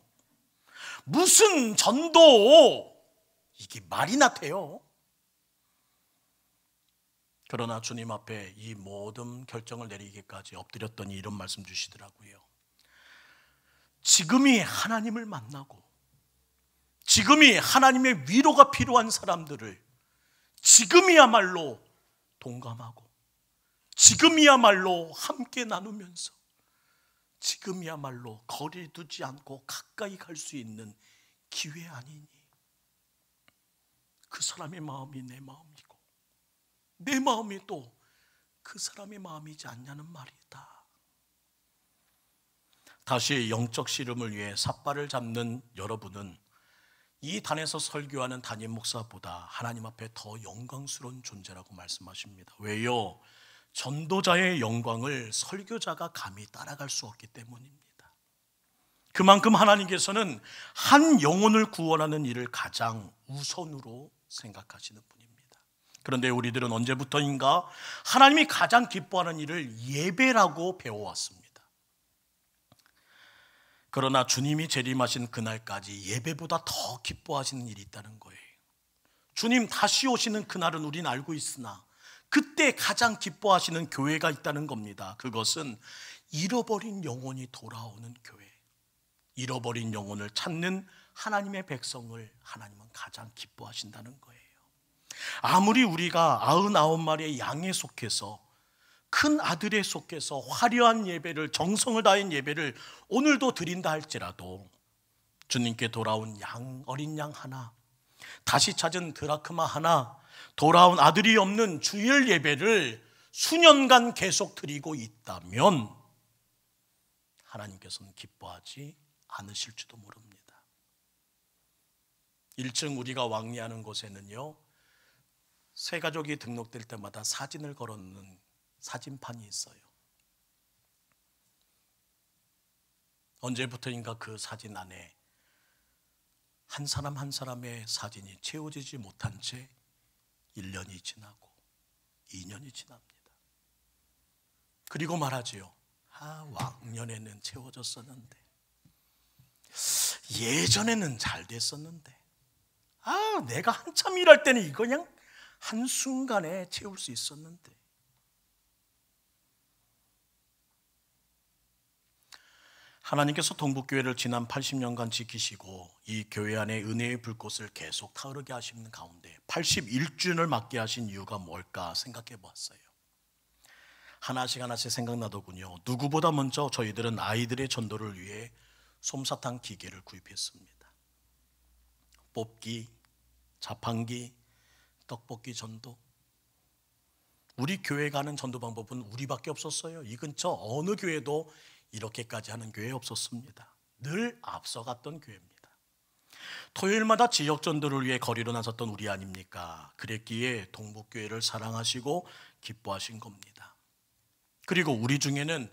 무슨 전도, 이게 말이나 돼요. 그러나 주님 앞에 이 모든 결정을 내리기까지 엎드렸더니 이런 말씀 주시더라고요. 지금이 하나님을 만나고, 지금이 하나님의 위로가 필요한 사람들을 지금이야말로 동감하고, 지금이야말로 함께 나누면서, 지금이야말로 거리 두지 않고 가까이 갈 수 있는 기회 아니니, 그 사람의 마음이 내 마음이고 내 마음이 또 그 사람의 마음이지 않냐는 말이다. 다시 영적 씨름을 위해 삿발을 잡는 여러분은 이 단에서 설교하는 담임 목사보다 하나님 앞에 더 영광스러운 존재라고 말씀하십니다. 왜요? 전도자의 영광을 설교자가 감히 따라갈 수 없기 때문입니다. 그만큼 하나님께서는 한 영혼을 구원하는 일을 가장 우선으로 생각하시는 분입니다. 그런데 우리들은 언제부터인가 하나님이 가장 기뻐하는 일을 예배라고 배워왔습니다. 그러나 주님이 재림하신 그날까지 예배보다 더 기뻐하시는 일이 있다는 거예요. 주님 다시 오시는 그날은 우린 알고 있으나 그때 가장 기뻐하시는 교회가 있다는 겁니다. 그것은 잃어버린 영혼이 돌아오는 교회, 잃어버린 영혼을 찾는 하나님의 백성을 하나님은 가장 기뻐하신다는 거예요. 아무리 우리가 99마리의 양에 속해서, 큰 아들에 속해서 화려한 예배를, 정성을 다한 예배를 오늘도 드린다 할지라도 주님께 돌아온 양, 어린 양 하나, 다시 찾은 드라크마 하나, 돌아온 아들이 없는 주일 예배를 수년간 계속 드리고 있다면 하나님께서는 기뻐하지 않으실지도 모릅니다. 1층 우리가 왕래하는 곳에는요, 새 가족이 등록될 때마다 사진을 걸어놓는 사진판이 있어요. 언제부터인가 그 사진 안에 한 사람 한 사람의 사진이 채워지지 못한 채 1년이 지나고 2년이 지납니다. 그리고 말하지요. 왕년에는 채워졌었는데, 예전에는 잘 됐었는데, 내가 한참 일할 때는 이거 그냥 한순간에 채울 수 있었는데. 하나님께서 동북교회를 지난 80년간 지키시고 이 교회 안에 은혜의 불꽃을 계속 타오르게 하시는 가운데 81주년을 맞게 하신 이유가 뭘까 생각해 보았어요. 하나씩 하나씩 생각나더군요. 누구보다 먼저 저희들은 아이들의 전도를 위해 솜사탕 기계를 구입했습니다. 뽑기, 자판기, 떡볶이 전도. 우리 교회가 하는 전도 방법은 우리밖에 없었어요. 이 근처 어느 교회도 이렇게까지 하는 교회 없었습니다. 늘 앞서갔던 교회입니다. 토요일마다 지역 전도를 위해 거리로 나섰던 우리 아닙니까? 그랬기에 동북교회를 사랑하시고 기뻐하신 겁니다. 그리고 우리 중에는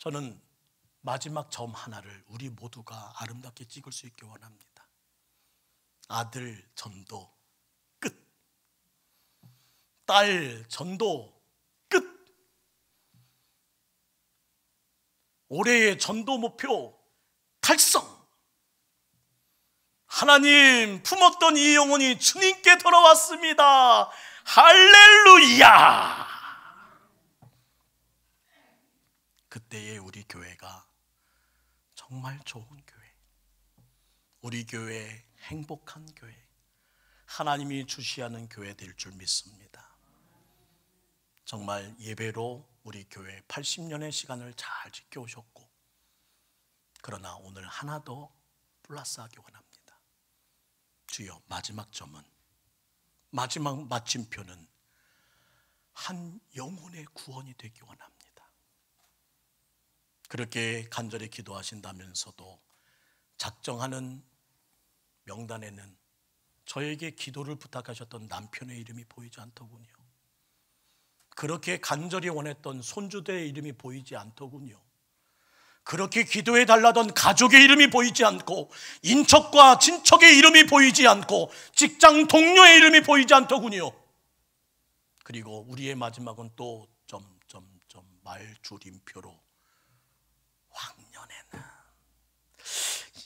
저는 마지막 점 하나를 우리 모두가 아름답게 찍을 수 있게 원합니다. 아들 전도 끝. 딸 전도 끝. 올해의 전도 목표 달성. 하나님 품었던 이 영혼이 주님께 돌아왔습니다. 할렐루야. 그때의 우리 교회가 정말 좋은 교회, 우리 교회 행복한 교회, 하나님이 주시하는 교회 될 줄 믿습니다. 정말 예배로 우리 교회 80년의 시간을 잘 지켜오셨고, 그러나 오늘 하나 더 플러스하기 원합니다. 주여, 마지막 점은, 마지막 마침표는 한 영혼의 구원이 되기 원합니다. 그렇게 간절히 기도하신다면서도 작정하는 명단에는 저에게 기도를 부탁하셨던 남편의 이름이 보이지 않더군요. 그렇게 간절히 원했던 손주들의 이름이 보이지 않더군요. 그렇게 기도해 달라던 가족의 이름이 보이지 않고, 인척과 친척의 이름이 보이지 않고, 직장 동료의 이름이 보이지 않더군요. 그리고 우리의 마지막은 또 말줄임표로 왕년에는,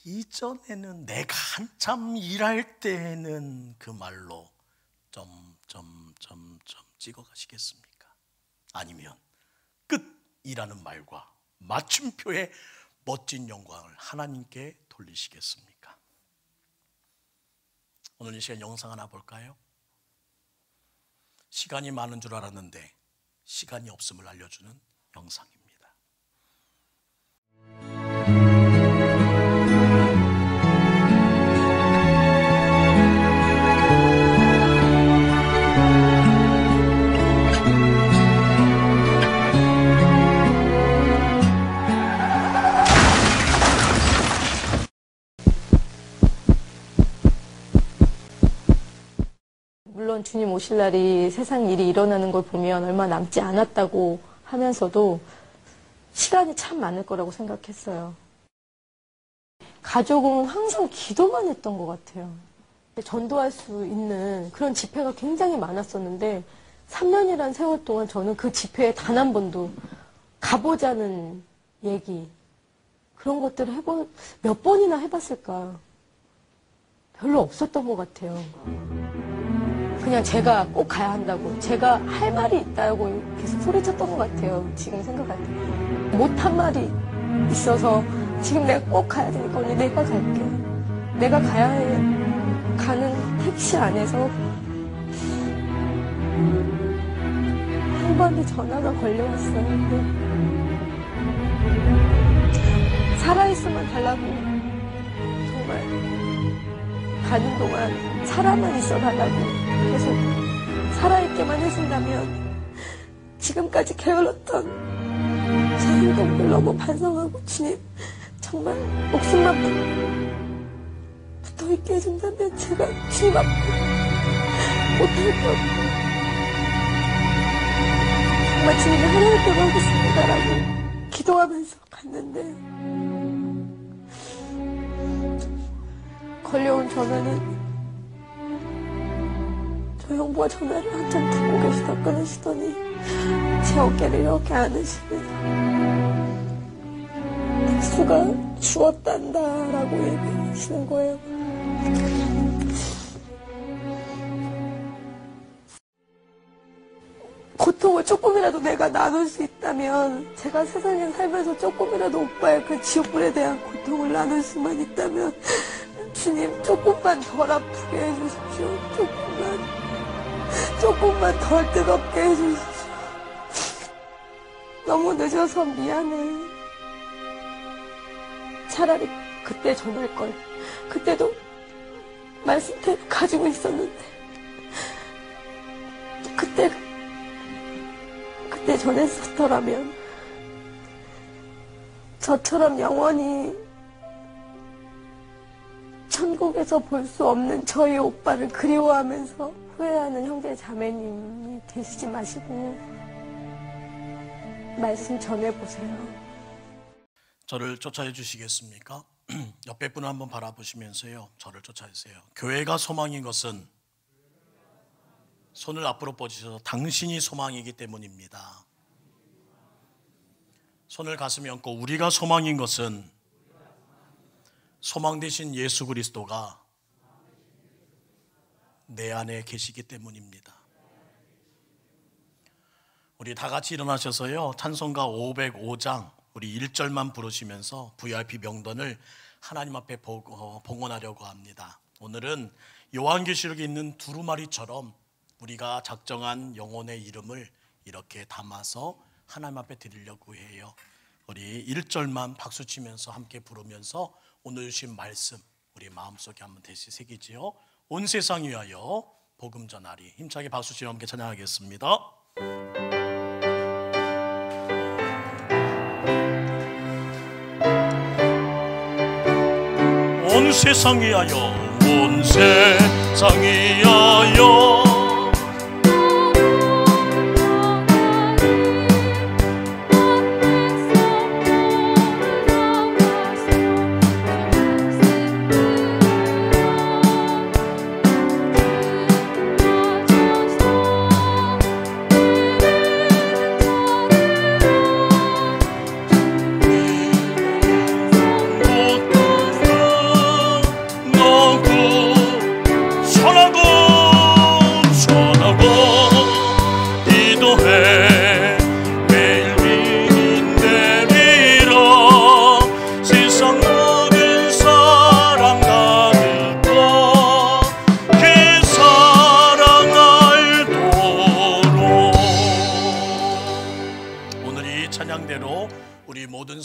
이전에는, 내가 한참 일할 때에는 그 말로 찍어 가시겠습니까? 아니면 끝이라는 말과 맞춤표의 멋진 영광을 하나님께 돌리시겠습니까? 오늘 이 시간 영상 하나 볼까요? 시간이 많은 줄 알았는데 시간이 없음을 알려주는 영상입니다. 물론 주님 오실 날이 세상 일이 일어나는 걸 보면 얼마 남지 않았다고 하면서도 시간이 참 많을 거라고 생각했어요. 가족은 항상 기도만 했던 것 같아요. 전도할 수 있는 그런 집회가 굉장히 많았었는데 3년이란 세월 동안 저는 그 집회에 단 한 번도 가보자는 얘기, 그런 것들을 몇 번이나 해봤을까? 별로 없었던 것 같아요. 그냥 제가 꼭 가야 한다고, 제가 할 말이 있다고 계속 소리쳤던 것 같아요. 지금 생각할 때. 못한 말이 있어서 지금 내가 꼭 가야 되니까 언니 내가 갈게. 내가 가야 해. 가는 택시 안에서 한 번에 전화가 걸려왔어요. 근데 살아있으면 달라고, 정말 가는 동안 살아만 있어 달라고, 계속 살아있게만 해준다면 지금까지 게을렀던 제 행동들 너무 반성하고, 주님 정말 목숨만 붙어있게 해준다면 제가 주님 앞에 못할 것, 정말 주님이 하나님께 하겠습니다라고 기도하면서 갔는데, 걸려온 전화는 저 형부가 전화를 한참 듣고 계시다 끊으시더니 제 어깨를 이렇게 안으시면서 택수가 죽었단다라고 얘기하시는 거예요. 고통을 조금이라도 내가 나눌 수 있다면, 제가 세상에 살면서 조금이라도 오빠의 그 지옥불에 대한 고통을 나눌 수만 있다면, 주님 조금만 덜 아프게 해주십시오. 조금만 덜 뜨겁게 해주십시오. 너무 늦어서 미안해. 차라리 그때 전할걸. 그때도 말씀대로 가지고 있었는데, 그때 전했었더라면 저처럼 영원히 천국에서 볼 수 없는 저희 오빠를 그리워하면서 후회하는 형제 자매님이 되시지 마시고 말씀 전해보세요. 저를 쫓아해 주시겠습니까? 옆에 분을 한번 바라보시면서요, 저를 쫓아주세요. 교회가 소망인 것은, 손을 앞으로 뻗으셔서 당신이 소망이기 때문입니다. 손을 가슴에 얹고, 우리가 소망인 것은 소망 되신 예수 그리스도가 내 안에 계시기 때문입니다. 우리 다 같이 일어나셔서요, 찬송가 505장 우리 1절만 부르시면서 VIP 명단을 하나님 앞에 봉헌하려고 합니다. 오늘은 요한계시록에 있는 두루마리처럼 우리가 작정한 영혼의 이름을 이렇게 담아서 하나님 앞에 드리려고 해요. 우리 1절만 박수치면서 함께 부르면서 오늘 주신 말씀 우리 마음속에 한번 다시 새기지요. 온 세상 위하여 복음 전하리. 힘차게 박수치며 함께 찬양하겠습니다. 온 세상 위하여, 온 세상 위하여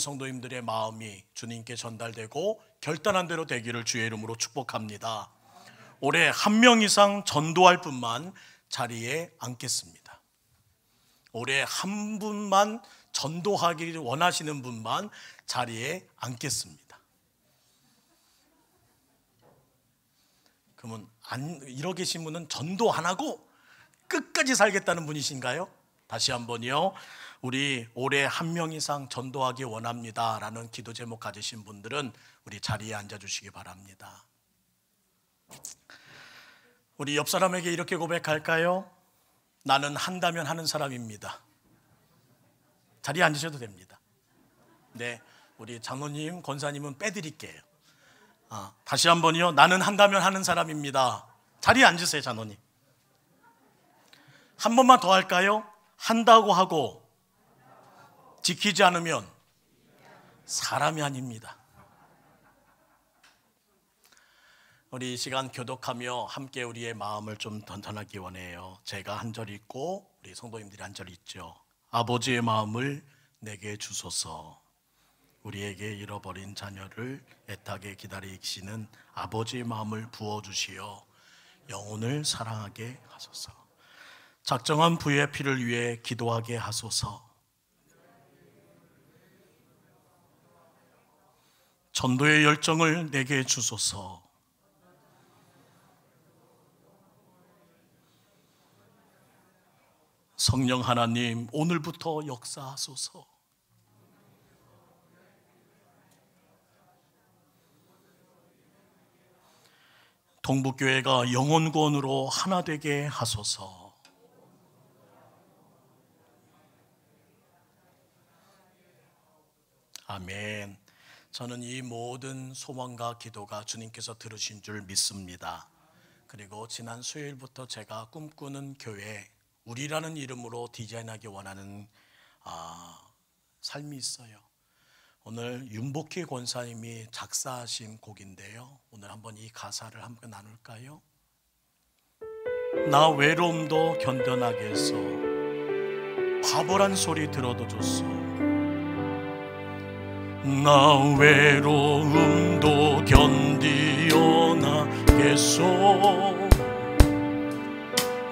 성도님들의 마음이 주님께 전달되고 결단한 대로 되기를 주의 이름으로 축복합니다. 올해 한 명 이상 전도할 분만 자리에 앉겠습니다. 올해 한 분만 전도하기 원하시는 분만 자리에 앉겠습니다. 그러면 이러 계신 분은 전도 안 하고 끝까지 살겠다는 분이신가요? 다시 한번요. 우리 올해 한 명 이상 전도하기 원합니다 라는 기도 제목 가지신 분들은 우리 자리에 앉아주시기 바랍니다. 우리 옆 사람에게 이렇게 고백할까요? 나는 한다면 하는 사람입니다. 자리에 앉으셔도 됩니다. 네, 우리 장로님, 권사님은 빼드릴게요. 다시 한번요. 나는 한다면 하는 사람입니다. 자리에 앉으세요. 장로님. 한 번만 더 할까요? 한다고 하고 지키지 않으면 사람이 아닙니다. 우리 이 시간 교독하며 함께 우리의 마음을 좀 던전하기 원해요. 제가 한 절 읽고 우리 성도님들이 한 절 읽죠. 아버지의 마음을 내게 주소서. 우리에게 잃어버린 자녀를 애타게 기다리시는 아버지의 마음을 부어주시어 영혼을 사랑하게 하소서. 작정한 부의 피를 위해 기도하게 하소서. 전도의 열정을 내게 주소서. 성령 하나님, 오늘부터 역사하소서. 동북교회가 영혼구원으로 하나 되게 하소서. 아멘. 저는 이 모든 소망과 기도가 주님께서 들으신 줄 믿습니다. 그리고 지난 수요일부터 제가 꿈꾸는 교회, 우리라는 이름으로 디자인하기 원하는 삶이 있어요. 오늘 윤복희 권사님이 작사하신 곡인데요. 오늘 한번 이 가사를 함께 나눌까요? 나 외로움도 견뎌나겠어. 바보란 소리 들어도 좋소. 나 외로움도 견디어나겠소.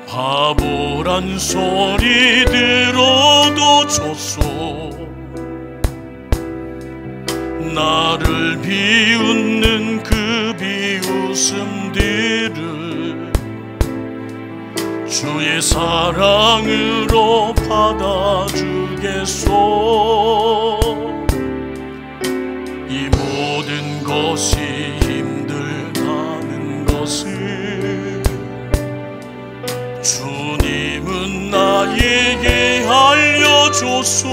바보란 소리 들어도 좋소. 나를 비웃는 그 비웃음들을 주의 사랑으로 받아주겠소. 것이 힘들다는 것을 주님은 나에게 알려줬소.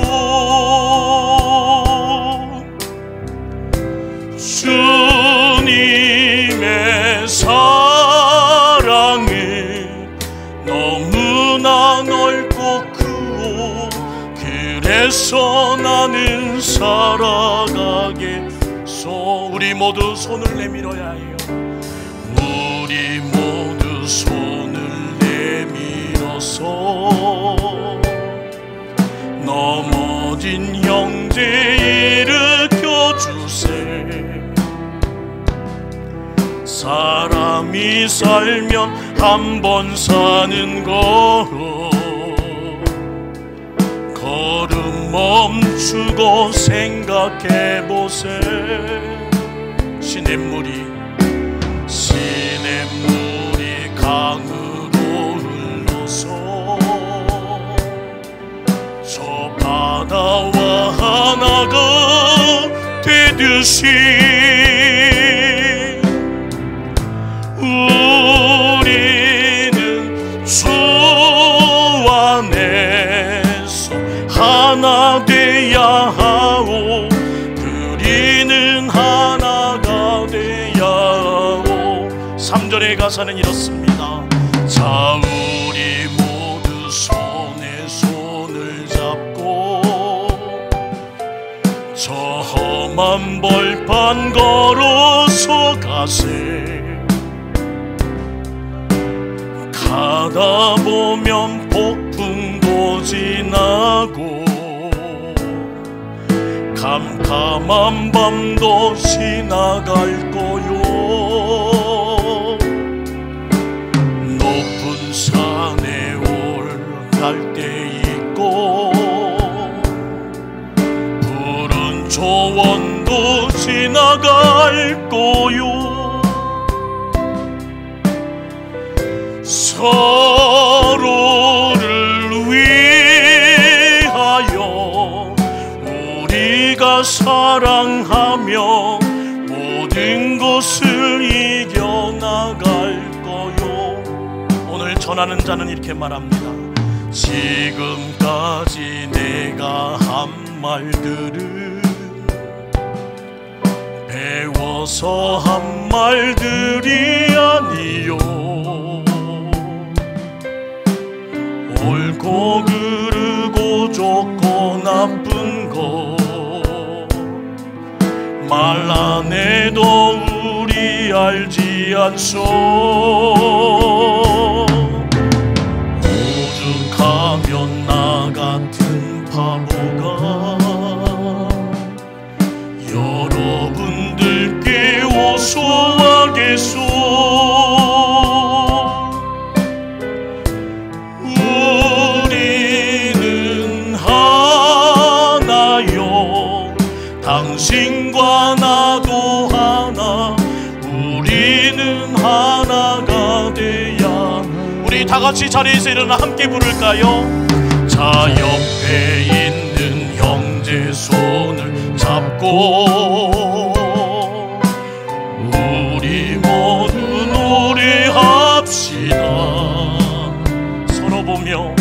주님의 사랑은 너무나 넓고 크고 그래서 나는 살아가겠소. 우리 모두 손을 내밀어야 해요. 우리 모두 손을 내밀어서 넘어진 형제 일으켜주세. 사람이 살면 한 번 사는 거 걸음 멈추고 생각해보세. 시냇물이 강으로 흘러서 저 바다와 하나가 되듯이 우리는 주 안에서 하나 돼야 하오. 그리는 하나가 돼야 하오. 3절의 가사는 이렇습니다. 자, 우리 모두 손에 손을 잡고 저 험한 벌판 걸어서 가세. 가다 보면 폭풍도 지나고 캄캄한 밤도 지나갈 거요. 높은 산에 올갈 때 있고 푸른 초원도 지나갈 거요. 서로를 위하여 우리가 사랑하며 모든 것을 이겨나갈 거요. 오늘 전하는 자는 이렇게 말합니다. 지금까지 내가 한 말들은 배워서 한 말들이 아니요. 옳고 그르고 좋고 나쁜 거 말 안 해도 우리 알지 않소. 오죽하면 나 같은 바보가 여러분들께 호소하겠소. 당신과 나도 하나, 우리는 하나가 돼야. 우리 다 같이 자리에서 일어나 함께 부를까요? 자, 옆에 있는 형제 손을 잡고 우리 모두 노래합시다. 서로 보며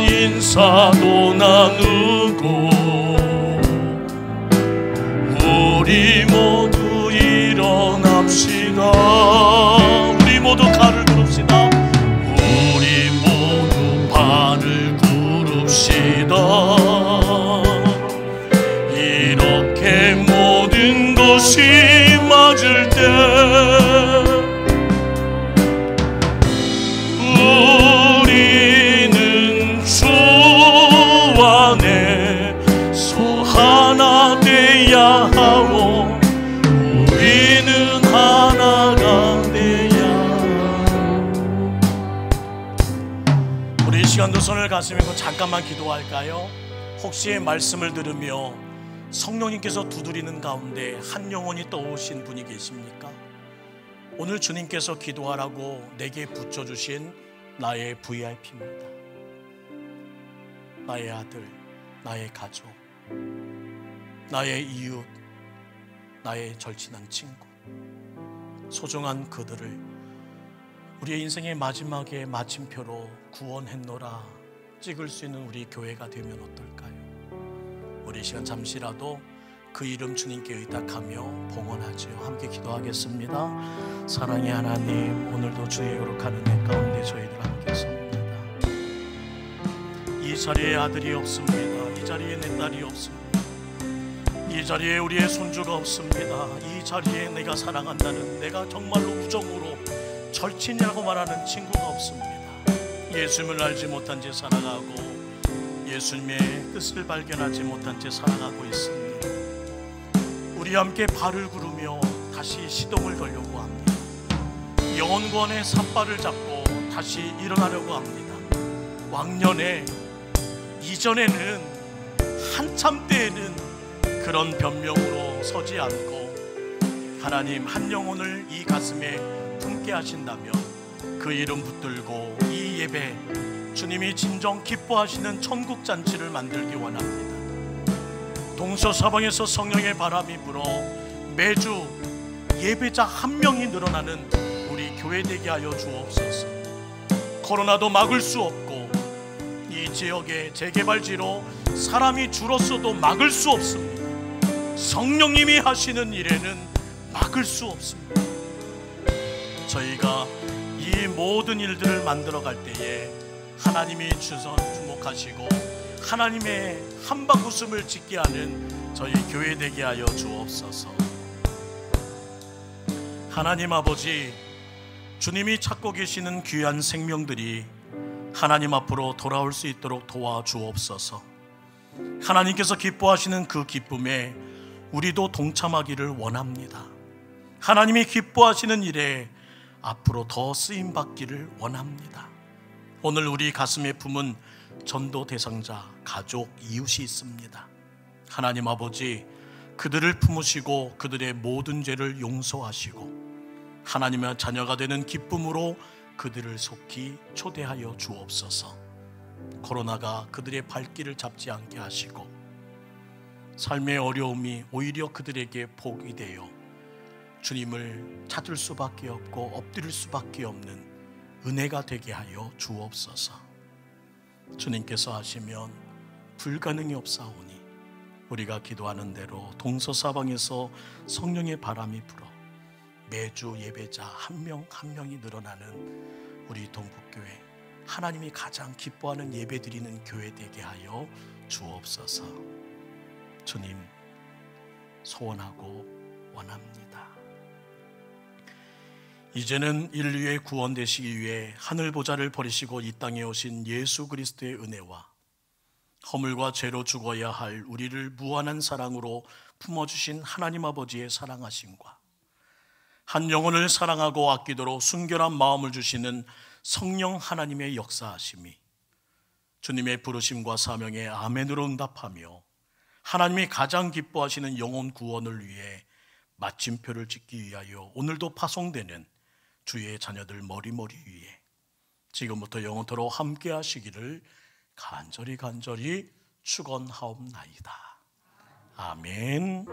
인사도 나누고 우리 모두 일어납시다. 우리 모두 칼을 부릅시다. 우리 모두 발을 구릅시다. 이렇게 모든 것이 맞을 때 우리는 주 안에서 하나 돼야 하오. 우리는 하나가 돼야. 우리 이 시간도 손을 가슴이고 잠깐만 기도할까요? 혹시 말씀을 들으며 성령님께서 두드리는 가운데 한 영혼이 떠오신 분이 계십니까? 오늘 주님께서 기도하라고 내게 붙여주신 나의 VIP입니다. 나의 아들, 나의 가족, 나의 이웃, 나의 절친한 친구, 소중한 그들을 우리의 인생의 마지막에 마침표로 구원했노라 찍을 수 있는 우리 교회가 되면 어떨까요? 우리 이 시간 잠시라도 그 이름 주님께 의탁하며 봉헌하지요. 함께 기도하겠습니다. 사랑의 하나님, 오늘도 주의 거룩한 은혜 가운데 저희들 함께 섭니다. 이 자리에 아들이 없습니다. 이 자리에 내 딸이 없습니다. 이 자리에 우리의 손주가 없습니다. 이 자리에 내가 사랑한다는, 내가 정말로 우정으로 절친이라고 말하는 친구가 없습니다. 예수님을 알지 못한 채 살아가고 예수님의 뜻을 발견하지 못한 채 살아가고 있습니다. 우리 함께 발을 구르며 다시 시동을 걸려고 합니다. 영혼권의 삿발을 잡고 다시 일어나려고 합니다. 왕년에, 이전에는, 한참 때에는 그런 변명으로 서지 않고 하나님 한 영혼을 이 가슴에 품게 하신다면 그 이름 붙들고 이 예배, 주님이 진정 기뻐하시는 천국 잔치를 만들기 원합니다. 동서사방에서 성령의 바람이 불어 매주 예배자 한 명이 늘어나는 우리 교회 되게 하여 주옵소서. 코로나도 막을 수 없고 이 지역의 재개발지로 사람이 줄었어도 막을 수 없습니다. 성령님이 하시는 일에는 막을 수 없습니다. 저희가 이 모든 일들을 만들어갈 때에 하나님이 주목하시고 하나님의 한방 웃음을 짓게 하는 저희 교회 되게 하여 주옵소서. 하나님 아버지, 주님이 찾고 계시는 귀한 생명들이 하나님 앞으로 돌아올 수 있도록 도와주옵소서. 하나님께서 기뻐하시는 그 기쁨에 우리도 동참하기를 원합니다. 하나님이 기뻐하시는 일에 앞으로 더 쓰임받기를 원합니다. 오늘 우리 가슴에 품은 전도 대상자, 가족, 이웃이 있습니다. 하나님 아버지, 그들을 품으시고 그들의 모든 죄를 용서하시고 하나님의 자녀가 되는 기쁨으로 그들을 속히 초대하여 주옵소서. 코로나가 그들의 발길을 잡지 않게 하시고 삶의 어려움이 오히려 그들에게 복이 되어 주님을 찾을 수밖에 없고 엎드릴 수밖에 없는 은혜가 되게 하여 주옵소서. 주님께서 하시면 불가능이 없사오니 우리가 기도하는 대로 동서사방에서 성령의 바람이 불어 매주 예배자 한 명 한 명이 늘어나는 우리 동북교회, 하나님이 가장 기뻐하는 예배 드리는 교회 되게 하여 주옵소서. 주님, 소원하고 원합니다. 이제는 인류의 구원 되시기 위해 하늘보좌를 버리시고 이 땅에 오신 예수 그리스도의 은혜와 허물과 죄로 죽어야 할 우리를 무한한 사랑으로 품어주신 하나님 아버지의 사랑하심과 한 영혼을 사랑하고 아끼도록 순결한 마음을 주시는 성령 하나님의 역사하심이 주님의 부르심과 사명에 아멘으로 응답하며 하나님이 가장 기뻐하시는 영혼 구원을 위해 마침표를 찍기 위하여 오늘도 파송되는 주의 자녀들 머리머리 위에 지금부터 영원토록 함께 하시기를 간절히 축원하옵나이다. 아멘.